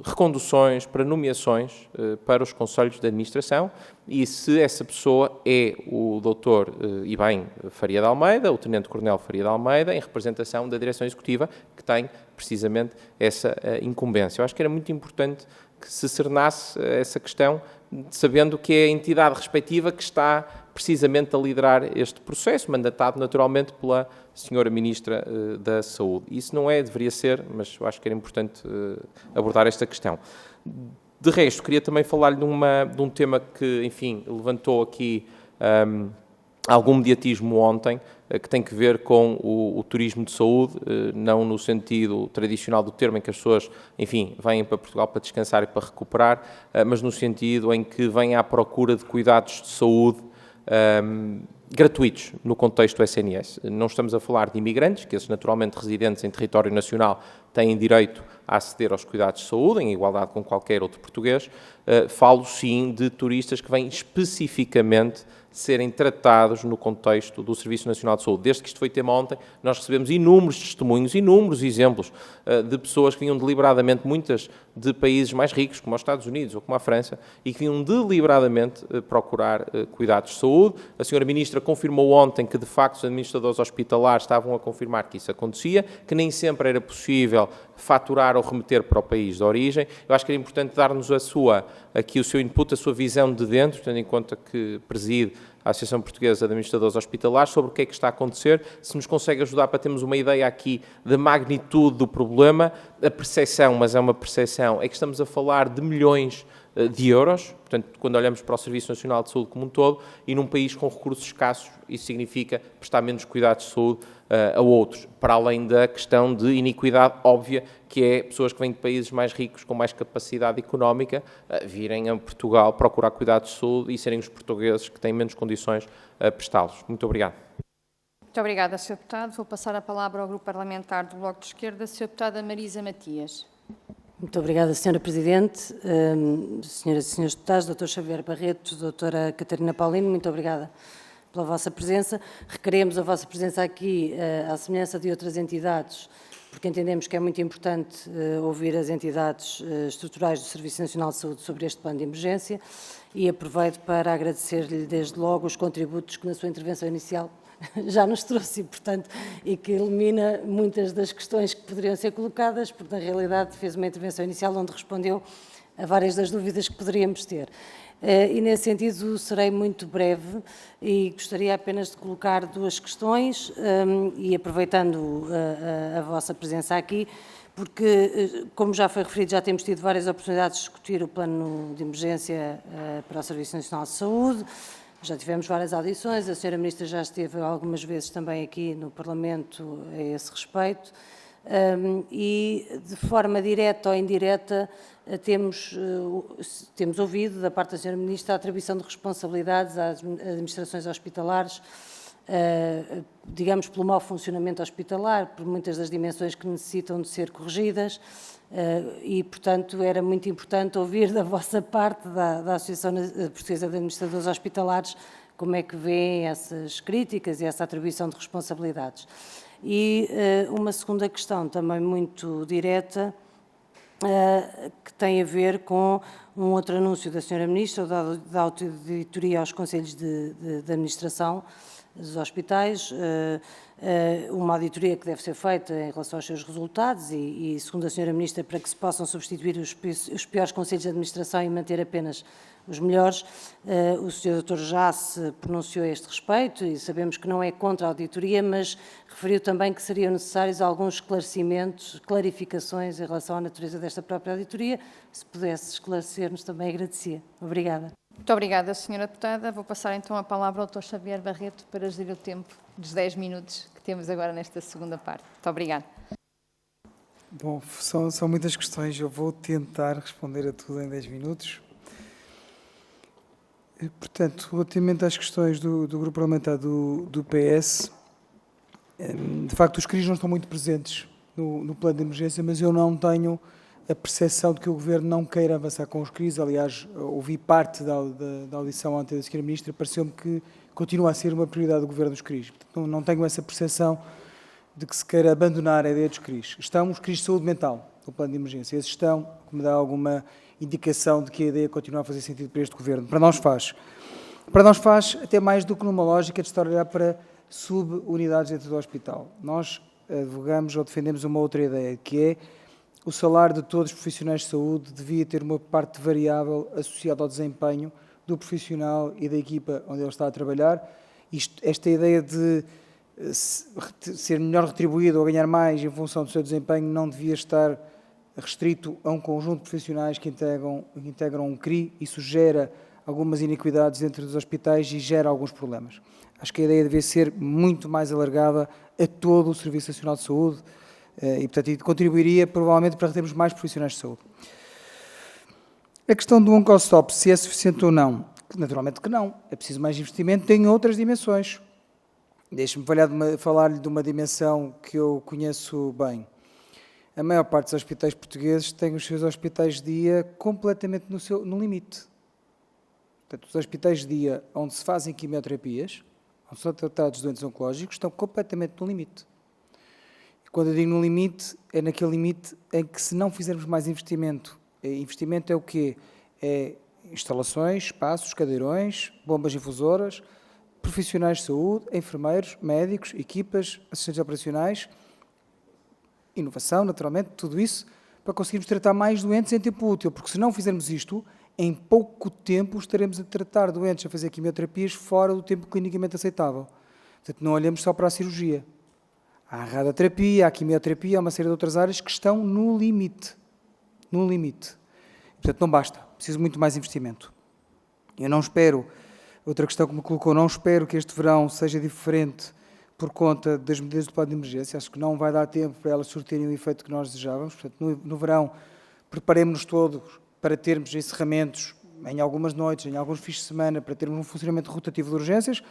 reconduções, para nomeações para os conselhos de administração, e se essa pessoa é o Dr. Ibem Faria de Almeida, o Tenente-Coronel Faria de Almeida, em representação da Direção Executiva, que tem precisamente essa incumbência. Eu acho que era muito importante que se cernasse essa questão, sabendo que é a entidade respectiva que está precisamente a liderar este processo, mandatado naturalmente pela Senhora Ministra da Saúde. Isso não deveria ser, mas eu acho que era importante abordar esta questão. De resto, queria também falar-lhe de um tema que, enfim, levantou aqui algum mediatismo ontem, que tem que ver com o turismo de saúde, não no sentido tradicional do termo, em que as pessoas, enfim, vêm para Portugal para descansar e para recuperar, mas no sentido em que vêm à procura de cuidados de saúde gratuitos no contexto do SNS. Não estamos a falar de imigrantes, que esses naturalmente residentes em território nacional têm direito a aceder aos cuidados de saúde, em igualdade com qualquer outro português. Falo, sim, de turistas que vêm especificamente serem tratados no contexto do Serviço Nacional de Saúde. Desde que isto foi tema ontem, nós recebemos inúmeros testemunhos, inúmeros exemplos de pessoas que vinham deliberadamente, muitas de países mais ricos, como os Estados Unidos ou como a França, e que vinham deliberadamente procurar cuidados de saúde. A senhora Ministra confirmou ontem que, de facto, os administradores hospitalares estavam a confirmar que isso acontecia, que nem sempre era possível faturar ou remeter para o país de origem. Eu acho que era importante dar-nos aqui o seu input, a sua visão de dentro, tendo em conta que preside a Associação Portuguesa de Administradores Hospitalares, sobre o que é que está a acontecer, se nos consegue ajudar para termos uma ideia aqui da magnitude do problema. A percepção, mas é uma percepção, é que estamos a falar de milhões de euros, portanto, quando olhamos para o Serviço Nacional de Saúde como um todo, e num país com recursos escassos, isso significa prestar menos cuidados de saúde a outros, para além da questão de iniquidade óbvia, que é pessoas que vêm de países mais ricos, com mais capacidade económica, virem a Portugal procurar cuidados de saúde e serem os portugueses que têm menos condições a prestá-los. Muito obrigado. Muito obrigada, Sr. Deputado. Vou passar a palavra ao Grupo Parlamentar do Bloco de Esquerda, Sra. Deputada Marisa Matias. Muito obrigada, Sra. Presidente. Senhoras e senhores deputados, Dr. Xavier Barreto, Dra. Catarina Paulino, muito obrigada pela vossa presença. Requeremos a vossa presença aqui, à semelhança de outras entidades, porque entendemos que é muito importante ouvir as entidades estruturais do Serviço Nacional de Saúde sobre este plano de emergência, e aproveito para agradecer-lhe desde logo os contributos que na sua intervenção inicial já nos trouxe, portanto, e que elimina muitas das questões que poderiam ser colocadas, porque na realidade fez uma intervenção inicial onde respondeu a várias das dúvidas que poderíamos ter. E nesse sentido serei muito breve e gostaria apenas de colocar duas questões, e aproveitando a vossa presença aqui, porque, como já foi referido, já temos tido várias oportunidades de discutir o plano de emergência para o Serviço Nacional de Saúde. Já tivemos várias audições, a Sra. Ministra já esteve algumas vezes também aqui no Parlamento a esse respeito, e de forma direta ou indireta temos ouvido da parte da Sra. Ministra a atribuição de responsabilidades às administrações hospitalares, digamos, pelo mau funcionamento hospitalar, por muitas das dimensões que necessitam de ser corrigidas, e, portanto, era muito importante ouvir da vossa parte, da Associação Portuguesa de Administradores Hospitalares, como é que vêem essas críticas e essa atribuição de responsabilidades. E uma segunda questão, também muito direta, que tem a ver com um outro anúncio da Sra. Ministra, da auditoria aos Conselhos de Administração dos hospitais, uma auditoria que deve ser feita em relação aos seus resultados e segundo a Sra. Ministra, para que se possam substituir os piores conselhos de administração e manter apenas os melhores. O Sr. Dr. já se pronunciou a este respeito e sabemos que não é contra a auditoria, mas referiu também que seriam necessários alguns esclarecimentos, clarificações em relação à natureza desta própria auditoria. Se pudesse esclarecer-nos, também agradecia. Obrigada. Muito obrigada, Sra. Deputada. Vou passar então a palavra ao Dr. Xavier Barreto para gerir o tempo dos 10 minutos que temos agora nesta segunda parte. Muito obrigada. Bom, são muitas questões, eu vou tentar responder a tudo em 10 minutos. Portanto, relativamente às questões do Grupo Parlamentar do PS, de facto os CRIs não estão muito presentes no plano de emergência, mas eu não tenho a percepção de que o Governo não queira avançar com os CRIs. Aliás, ouvi parte da audição ontem da Sra. Ministra, pareceu-me que continua a ser uma prioridade do Governo dos CRIs. Portanto, não tenho essa percepção de que se queira abandonar a ideia dos CRIs. Estão os CRIs de saúde mental no plano de emergência. Esses estão, que me dá alguma indicação de que a ideia continua a fazer sentido para este Governo. Para nós faz. Para nós faz até mais do que numa lógica de estar a olhar para subunidades dentro do hospital. Nós advogamos ou defendemos uma outra ideia, que é o salário de todos os profissionais de saúde devia ter uma parte variável associada ao desempenho do profissional e da equipa onde ele está a trabalhar. Esta ideia de ser melhor retribuído ou ganhar mais em função do seu desempenho não devia estar restrito a um conjunto de profissionais que integram um CRI. Isso gera algumas iniquidades dentro dos hospitais e gera alguns problemas. Acho que a ideia devia ser muito mais alargada a todo o Serviço Nacional de Saúde e, portanto, contribuiria provavelmente para termos mais profissionais de saúde. A questão do OncoStop, se é suficiente ou não, naturalmente que não. É preciso mais investimento, tem outras dimensões. Deixe-me falar-lhe de uma dimensão que eu conheço bem. a maior parte dos hospitais portugueses tem os seus hospitais de dia completamente no limite. Portanto, os hospitais de dia onde se fazem quimioterapias, onde são tratados doentes oncológicos, estão completamente no limite. E quando eu digo no limite, é naquele limite em que, se não fizermos mais investimento, investimento é o quê? É instalações, espaços, cadeirões, bombas infusoras, profissionais de saúde, enfermeiros, médicos, equipas, assistentes operacionais, inovação, naturalmente, tudo isso, para conseguirmos tratar mais doentes em tempo útil, porque se não fizermos isto, em pouco tempo estaremos a tratar doentes, a fazer quimioterapias fora do tempo clinicamente aceitável. Portanto, não olhemos só para a cirurgia. Há a radioterapia, há a quimioterapia, há uma série de outras áreas que estão no limite. No limite. Portanto, não basta. Preciso muito mais investimento. Eu não espero, outra questão que me colocou, não espero que este verão seja diferente por conta das medidas do plano de emergência. Acho que não vai dar tempo para elas surtirem o efeito que nós desejávamos. Portanto, no verão, preparemos-nos todos para termos encerramentos em algumas noites, em alguns fins de semana, para termos um funcionamento rotativo de urgências.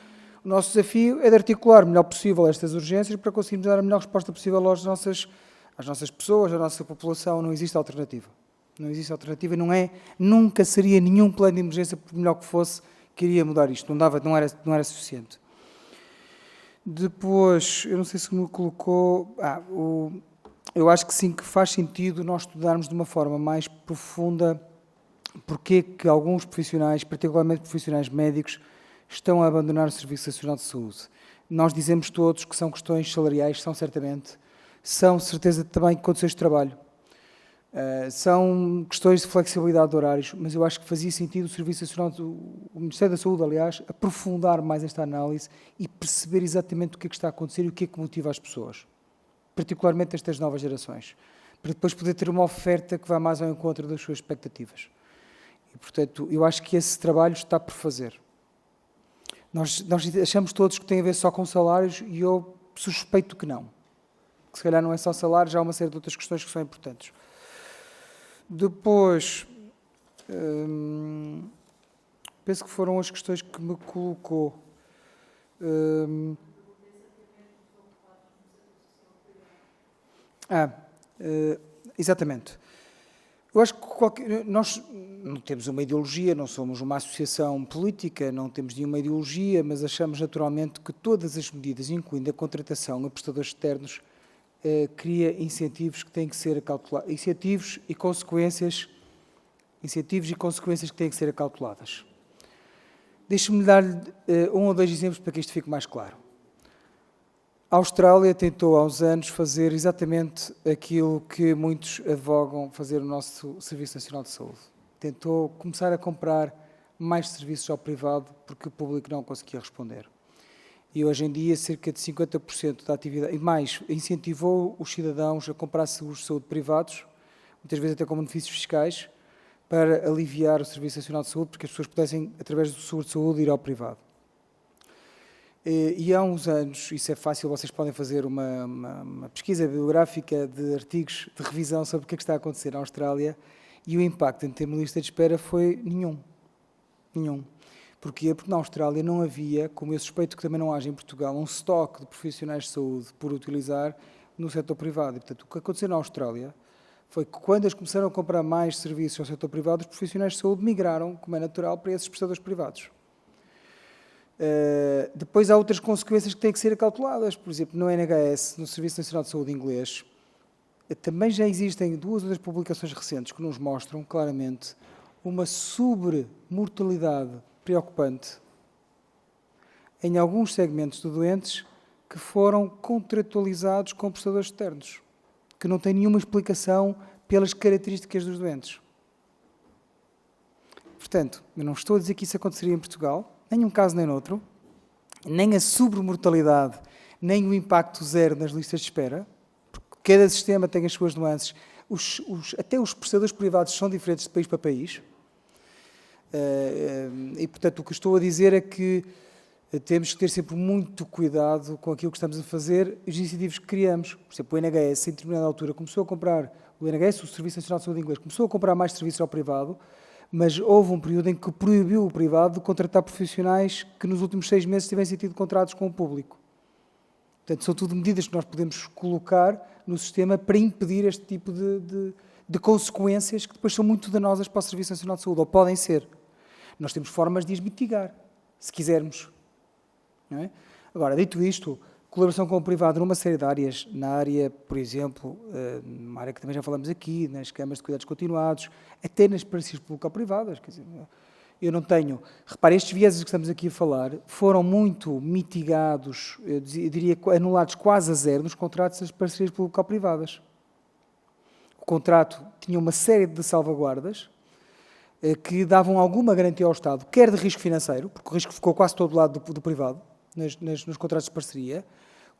O nosso desafio é de articular o melhor possível estas urgências para conseguirmos dar a melhor resposta possível às nossas pessoas, à nossa população. Não existe alternativa. Não existe alternativa, nunca seria nenhum plano de emergência, por melhor que fosse, que iria mudar isto. Não era suficiente. Depois, eu não sei se me colocou... eu acho que sim, que faz sentido nós estudarmos de uma forma mais profunda porque que alguns profissionais, particularmente profissionais médicos, estão a abandonar o Serviço Nacional de Saúde. Nós dizemos todos que são questões salariais, são certamente, são certeza também condições de trabalho, são questões de flexibilidade de horários, mas eu acho que fazia sentido o Serviço Nacional, o Ministério da Saúde, aliás, aprofundar mais esta análise e perceber exatamente o que é que está a acontecer e o que é que motiva as pessoas, particularmente estas novas gerações, para depois poder ter uma oferta que vá mais ao encontro das suas expectativas. E, portanto, eu acho que esse trabalho está por fazer. Nós achamos todos que tem a ver só com salários e eu suspeito que não. Que se calhar não é só salários, há uma série de outras questões que são importantes. Depois, penso que foram as questões que me colocou. Exatamente. Eu acho que nós não temos uma ideologia, não somos uma associação política, não temos nenhuma ideologia, mas achamos naturalmente que todas as medidas, incluindo a contratação a prestadores externos, cria incentivos que têm que ser acautelados, incentivos e consequências que têm que ser acauteladas. Deixe-me dar-lhe um ou dois exemplos para que isto fique mais claro. A Austrália tentou há uns anos fazer exatamente aquilo que muitos advogam fazer no nosso Serviço Nacional de Saúde. Tentou começar a comprar mais serviços ao privado porque o público não conseguia responder. E hoje em dia cerca de 50% da atividade, e mais, incentivou os cidadãos a comprar seguros de saúde privados, muitas vezes até com benefícios fiscais, para aliviar o Serviço Nacional de Saúde, porque as pessoas pudessem, através do seguro de saúde, ir ao privado. E há uns anos, isso é fácil, vocês podem fazer uma pesquisa bibliográfica de artigos de revisão sobre o que é que está a acontecer na Austrália, e o impacto em termos de lista de espera foi nenhum. Nenhum. Porquê? Porque na Austrália não havia, como eu suspeito que também não haja em Portugal, um estoque de profissionais de saúde por utilizar no setor privado. E, portanto, o que aconteceu na Austrália foi que quando eles começaram a comprar mais serviços ao setor privado, os profissionais de saúde migraram, como é natural, para esses prestadores privados. Depois há outras consequências que têm que ser acauteladas. Por exemplo, no NHS, no Serviço Nacional de Saúde inglês, também já existem duas outras publicações recentes que nos mostram claramente uma sobremortalidade preocupante em alguns segmentos de doentes que foram contratualizados com prestadores externos, que não têm nenhuma explicação pelas características dos doentes. Portanto, eu não estou a dizer que isso aconteceria em Portugal, nem um caso nem noutro, nem a sobremortalidade, nem o impacto zero nas listas de espera, porque cada sistema tem as suas nuances, até os prestadores privados são diferentes de país para país, e, portanto, o que estou a dizer é que temos que ter sempre muito cuidado com aquilo que estamos a fazer e os incentivos que criamos. Por exemplo, o NHS, em determinada altura, começou a comprar, o NHS, o Serviço Nacional de Saúde Inglês, começou a comprar mais serviços ao privado, mas houve um período em que proibiu o privado de contratar profissionais que nos últimos 6 meses tivessem tido contratos com o público. Portanto, são tudo medidas que nós podemos colocar no sistema para impedir este tipo de consequências que depois são muito danosas para o Serviço Nacional de Saúde, ou podem ser. Nós temos formas de as mitigar, se quisermos. Não é? Agora, dito isto, colaboração com o privado numa série de áreas, na área, por exemplo, uma área que também já falamos aqui, nas câmaras de cuidados continuados, até nas parcerias público-privadas, quer dizer, eu não tenho... Repare, estes vieses que estamos aqui a falar foram muito mitigados, eu diria anulados quase a zero nos contratos das parcerias público-privadas. O contrato tinha uma série de salvaguardas que davam alguma garantia ao Estado, quer de risco financeiro, porque o risco ficou quase todo do lado do privado, nos contratos de parceria,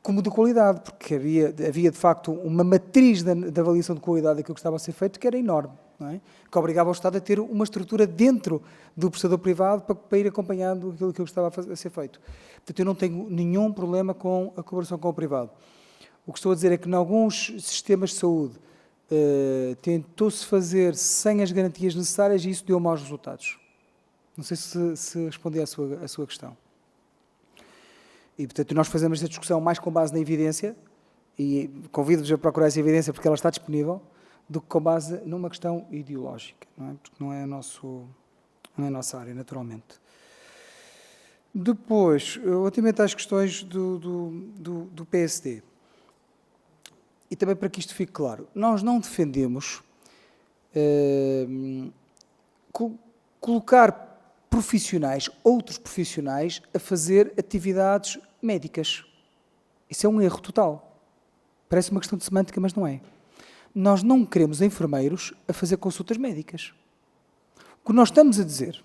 como de qualidade, porque havia de facto uma matriz da avaliação de qualidade daquilo que estava a ser feito que era enorme, não é? Que obrigava o Estado a ter uma estrutura dentro do prestador privado para ir acompanhando aquilo que estava a ser feito. Portanto, eu não tenho nenhum problema com a colaboração com o privado. O que estou a dizer é que, em alguns sistemas de saúde, tentou-se fazer sem as garantias necessárias e isso deu maus resultados. Não sei se respondi à sua questão. E, portanto, nós fazemos esta discussão mais com base na evidência, e convido-vos a procurar essa evidência porque ela está disponível, do que com base numa questão ideológica, não é? Porque não é a nossa área, naturalmente. Depois, relativamente às questões do PSD, e também para que isto fique claro, nós não defendemos colocar profissionais, outros profissionais, a fazer atividades médicas. Isso é um erro total. Parece uma questão de semântica, mas não é. Nós não queremos enfermeiros a fazer consultas médicas. O que nós estamos a dizer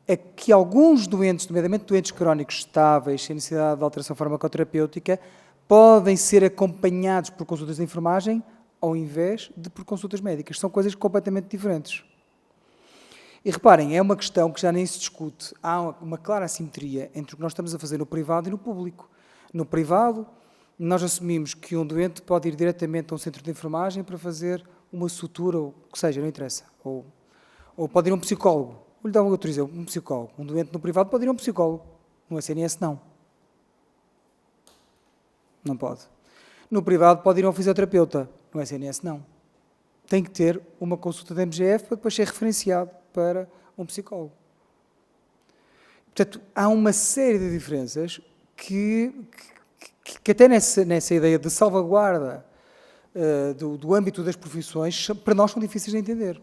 é que alguns doentes, nomeadamente doentes crónicos estáveis, sem necessidade de alteração farmacoterapêutica, podem ser acompanhados por consultas de enfermagem ao invés de por consultas médicas. São coisas completamente diferentes. E reparem, é uma questão que já nem se discute. Há uma clara assimetria entre o que nós estamos a fazer no privado e no público. No privado, nós assumimos que um doente pode ir diretamente a um centro de enfermagem para fazer uma sutura, ou o que seja, não interessa. Ou pode ir a um psicólogo. Vou lhe dar outro exemplo, um psicólogo. Um doente no privado pode ir a um psicólogo. No SNS, não. Não pode. No privado pode ir a um fisioterapeuta. No SNS, não. Tem que ter uma consulta da MGF para depois ser referenciado para um psicólogo. Portanto, há uma série de diferenças que até nessa ideia de salvaguarda do âmbito das profissões, para nós são difíceis de entender.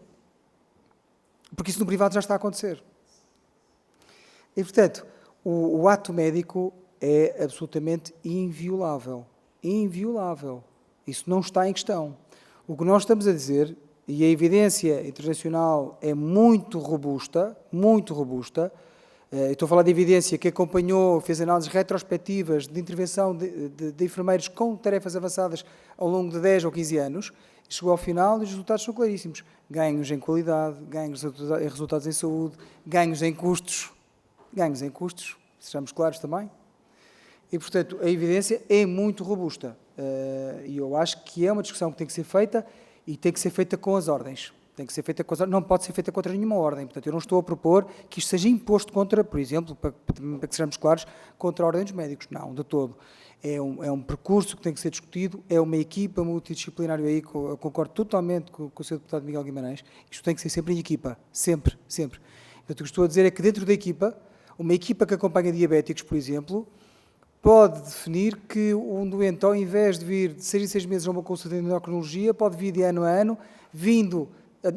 Porque isso no privado já está a acontecer. E, portanto, o ato médico é absolutamente inviolável. Inviolável. Isso não está em questão. O que nós estamos a dizer, e a evidência internacional é muito robusta, estou a falar de evidência que acompanhou, fez análises retrospectivas de intervenção de enfermeiros com tarefas avançadas ao longo de 10 ou 15 anos, chegou ao final e os resultados são claríssimos. Ganhos em qualidade, ganhos em resultados em saúde, ganhos em custos, sejamos claros também. E, portanto, a evidência é muito robusta. E eu acho que é uma discussão que tem que ser feita e tem que ser feita com as ordens. Não pode ser feita contra nenhuma ordem. Portanto, eu não estou a propor que isto seja imposto contra, por exemplo, para que sejamos claros, contra a ordem dos médicos. Não, de todo. É um percurso que tem que ser discutido, é uma equipa multidisciplinar, aí eu concordo totalmente com o Sr. Deputado Miguel Guimarães, isto tem que ser sempre em equipa, sempre. Portanto, o que estou a dizer é que dentro da equipa, uma equipa que acompanha diabéticos, por exemplo, pode definir que um doente, ao invés de vir de 6 em 6 meses a uma consulta de endocrinologia, pode vir de ano a ano,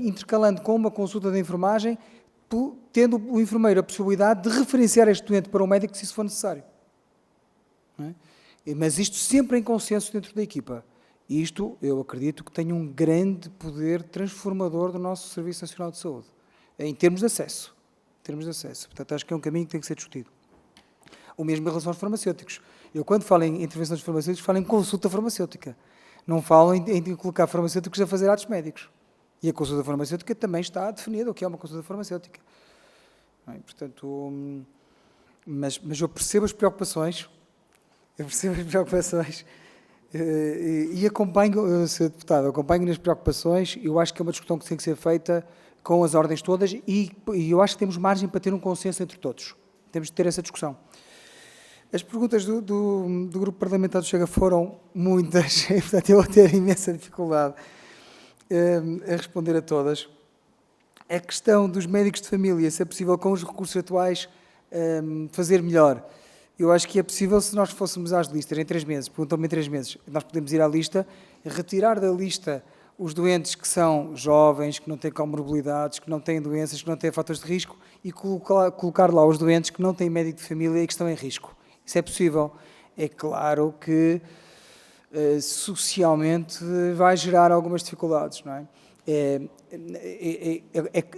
intercalando com uma consulta de enfermagem, tendo o enfermeiro a possibilidade de referenciar este doente para o médico se isso for necessário. Não é? Mas isto sempre em consenso dentro da equipa. E isto, eu acredito, que tem um grande poder transformador do nosso Serviço Nacional de Saúde, em termos de acesso. Portanto, acho que é um caminho que tem que ser discutido. O mesmo em relação aos farmacêuticos. Eu, quando falo em intervenções farmacêuticas, falo em consulta farmacêutica. Não falo em colocar farmacêuticos a fazer atos médicos. E a consulta farmacêutica também está definida o que é uma consulta farmacêutica. Bem, portanto, mas eu percebo as preocupações, e acompanho, Sr. Deputado, acompanho nas preocupações. Eu acho que é uma discussão que tem que ser feita com as ordens todas e eu acho que temos margem para ter um consenso entre todos. Temos de ter essa discussão. As perguntas do Grupo Parlamentar do Chega foram muitas, e, portanto, eu vou ter imensa dificuldade a responder a todas. A questão dos médicos de família, se é possível com os recursos atuais fazer melhor. Eu acho que é possível se nós fôssemos às listas em 3 meses, perguntam-me em 3 meses, nós podemos ir à lista, retirar da lista os doentes que são jovens, que não têm comorbilidades, que não têm doenças, que não têm fatores de risco e colocar lá os doentes que não têm médico de família e que estão em risco. Isso é possível. É claro que socialmente vai gerar algumas dificuldades, não é?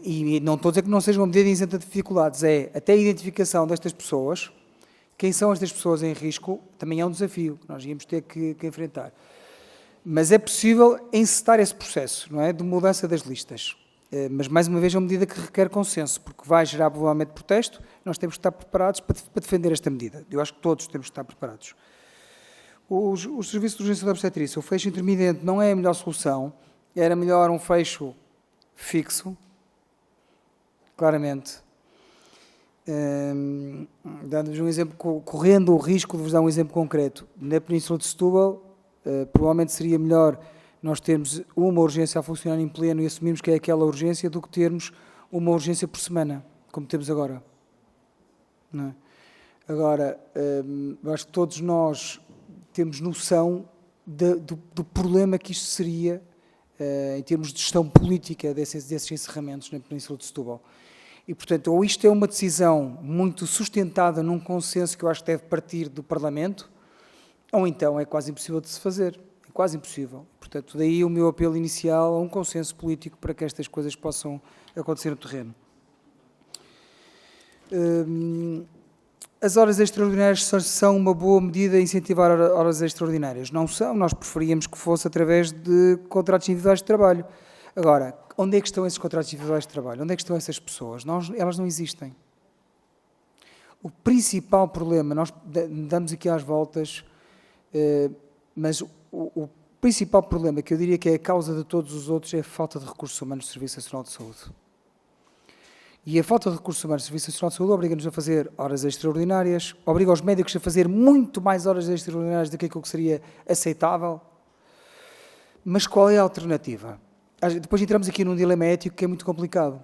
E não estou a dizer que não seja uma medida isenta de dificuldades, até a identificação destas pessoas, quem são estas pessoas em risco, também é um desafio que nós íamos ter que enfrentar. Mas é possível encetar esse processo, não é? De mudança das listas. Mas, mais uma vez, é uma medida que requer consenso, porque vai gerar provavelmente protesto, nós temos que estar preparados para defender esta medida. Eu acho que todos temos que estar preparados. Os serviços de urgência da obstetrícia, o fecho intermitente não é a melhor solução, era melhor um fecho fixo, claramente. Dando-vos um exemplo, correndo o risco de vos dar um exemplo concreto, na Península de Setúbal, provavelmente seria melhor nós termos uma urgência a funcionar em pleno e assumirmos que é aquela urgência do que termos uma urgência por semana, como temos agora. Não é? Agora, eu acho que todos nós temos noção do problema que isto seria em termos de gestão política desses encerramentos na Península de Setúbal. E, portanto, ou isto é uma decisão muito sustentada num consenso que eu acho que deve partir do Parlamento, ou então é quase impossível de se fazer. É quase impossível. Portanto, daí o meu apelo inicial a um consenso político para que estas coisas possam acontecer no terreno. As horas extraordinárias são uma boa medida a incentivar horas extraordinárias. Não são, nós preferíamos que fosse através de contratos individuais de trabalho. Agora, onde é que estão esses contratos individuais de trabalho? Onde é que estão essas pessoas? Elas não existem. O principal problema, nós damos aqui às voltas, mas o principal problema, que eu diria que é a causa de todos os outros, é a falta de recursos humanos do Serviço Nacional de Saúde. E a falta de recursos humanos do Serviço Nacional de Saúde obriga-nos a fazer horas extraordinárias, obriga os médicos a fazer muito mais horas extraordinárias do que aquilo que seria aceitável. Mas qual é a alternativa? Depois entramos aqui num dilema ético que é muito complicado,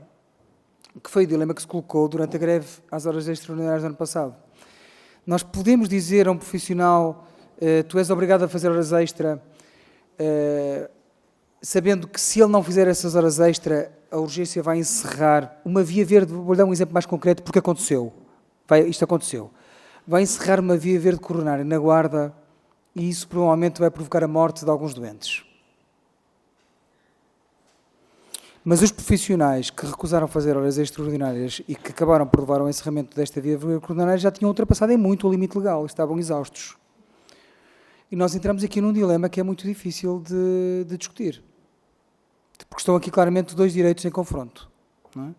que foi o dilema que se colocou durante a greve às horas extraordinárias do ano passado. Nós podemos dizer a um profissional, tu és obrigado a fazer horas extra, sabendo que se ele não fizer essas horas extra, a urgência vai encerrar uma via verde, vou dar um exemplo mais concreto, porque isto aconteceu. Vai encerrar uma via verde coronária na Guarda e isso provavelmente vai provocar a morte de alguns doentes. Mas os profissionais que recusaram fazer horas extraordinárias e que acabaram por levar ao encerramento desta via verde coronária já tinham ultrapassado em muito o limite legal, estavam exaustos. E nós entramos aqui num dilema que é muito difícil de discutir. Porque estão aqui claramente 2 direitos em confronto. Não é?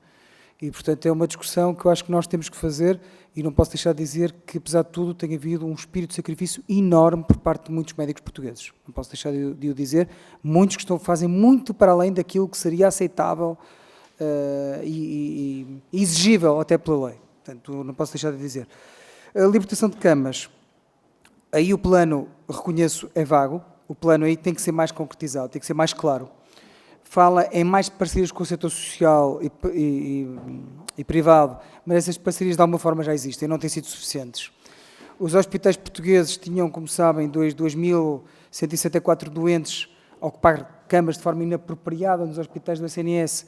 E, portanto, é uma discussão que eu acho que nós temos que fazer e não posso deixar de dizer que, apesar de tudo, tem havido um espírito de sacrifício enorme por parte de muitos médicos portugueses. Não posso deixar de o dizer. Muitos que fazem muito para além daquilo que seria aceitável e exigível até pela lei. Portanto, não posso deixar de dizer. A libertação de camas. Aí o plano, reconheço, é vago. O plano aí tem que ser mais concretizado, tem que ser mais claro. Fala em mais parcerias com o setor social e privado, mas essas parcerias de alguma forma já existem, não têm sido suficientes. Os hospitais portugueses tinham, como sabem, 2.164 doentes a ocupar camas de forma inapropriada nos hospitais do SNS,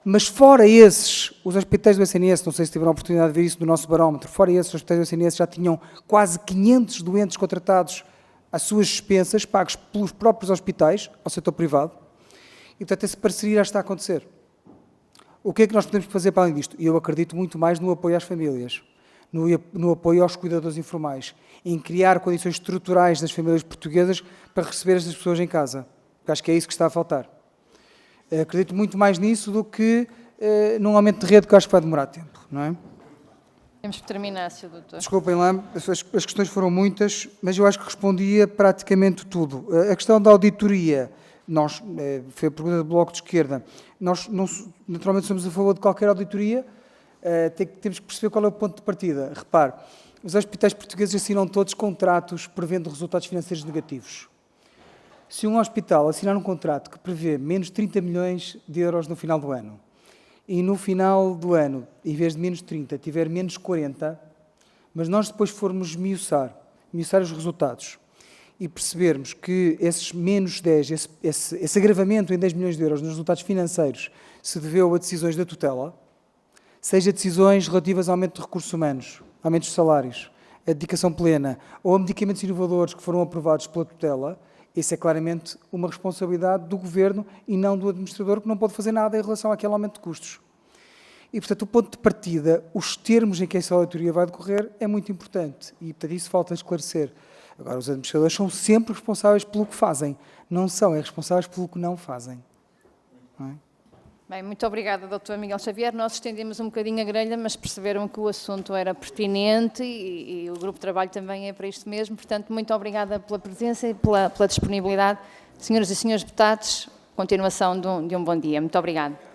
mas fora esses, os hospitais do SNS, não sei se tiveram a oportunidade de ver isso no nosso barómetro, fora esses, os hospitais do SNS já tinham quase 500 doentes contratados às suas expensas, pagos pelos próprios hospitais, ao setor privado. E, portanto, essa parceria já está a acontecer. O que é que nós podemos fazer para além disto? E eu acredito muito mais no apoio às famílias, no apoio aos cuidadores informais, em criar condições estruturais das famílias portuguesas para receber estas pessoas em casa. Porque acho que é isso que está a faltar. Acredito muito mais nisso do que num aumento de rede, que acho que vai demorar tempo, não é? Temos que terminar, Sr. Doutor. Desculpem lá, as questões foram muitas, mas eu acho que respondia praticamente tudo. A questão da auditoria... foi a pergunta do Bloco de Esquerda, nós naturalmente somos a favor de qualquer auditoria, temos que perceber qual é o ponto de partida. Repare, os hospitais portugueses assinam todos contratos prevendo resultados financeiros negativos. Se um hospital assinar um contrato que prevê menos 30 milhões de euros no final do ano, e no final do ano, em vez de menos 30, tiver menos 40, mas nós depois formos esmiuçar os resultados e percebermos que esses menos 10, esse agravamento em 10 milhões de euros nos resultados financeiros se deveu a decisões da tutela, seja decisões relativas ao aumento de recursos humanos, aumento de salários, a dedicação plena ou a medicamentos inovadores que foram aprovados pela tutela, isso é claramente uma responsabilidade do Governo e não do administrador, que não pode fazer nada em relação àquele aumento de custos. E, portanto, o ponto de partida, os termos em que essa auditoria vai decorrer, é muito importante. E, portanto, isso falta esclarecer. Agora, os administradores são sempre responsáveis pelo que fazem. Não são, responsáveis pelo que não fazem. Não é? Bem, muito obrigada, Dr. Miguel Xavier. Nós estendemos um bocadinho a grelha, mas perceberam que o assunto era pertinente e o grupo de trabalho também é para isto mesmo. Portanto, muito obrigada pela presença e pela disponibilidade. Senhoras e senhores deputados, continuação de um bom dia. Muito obrigada.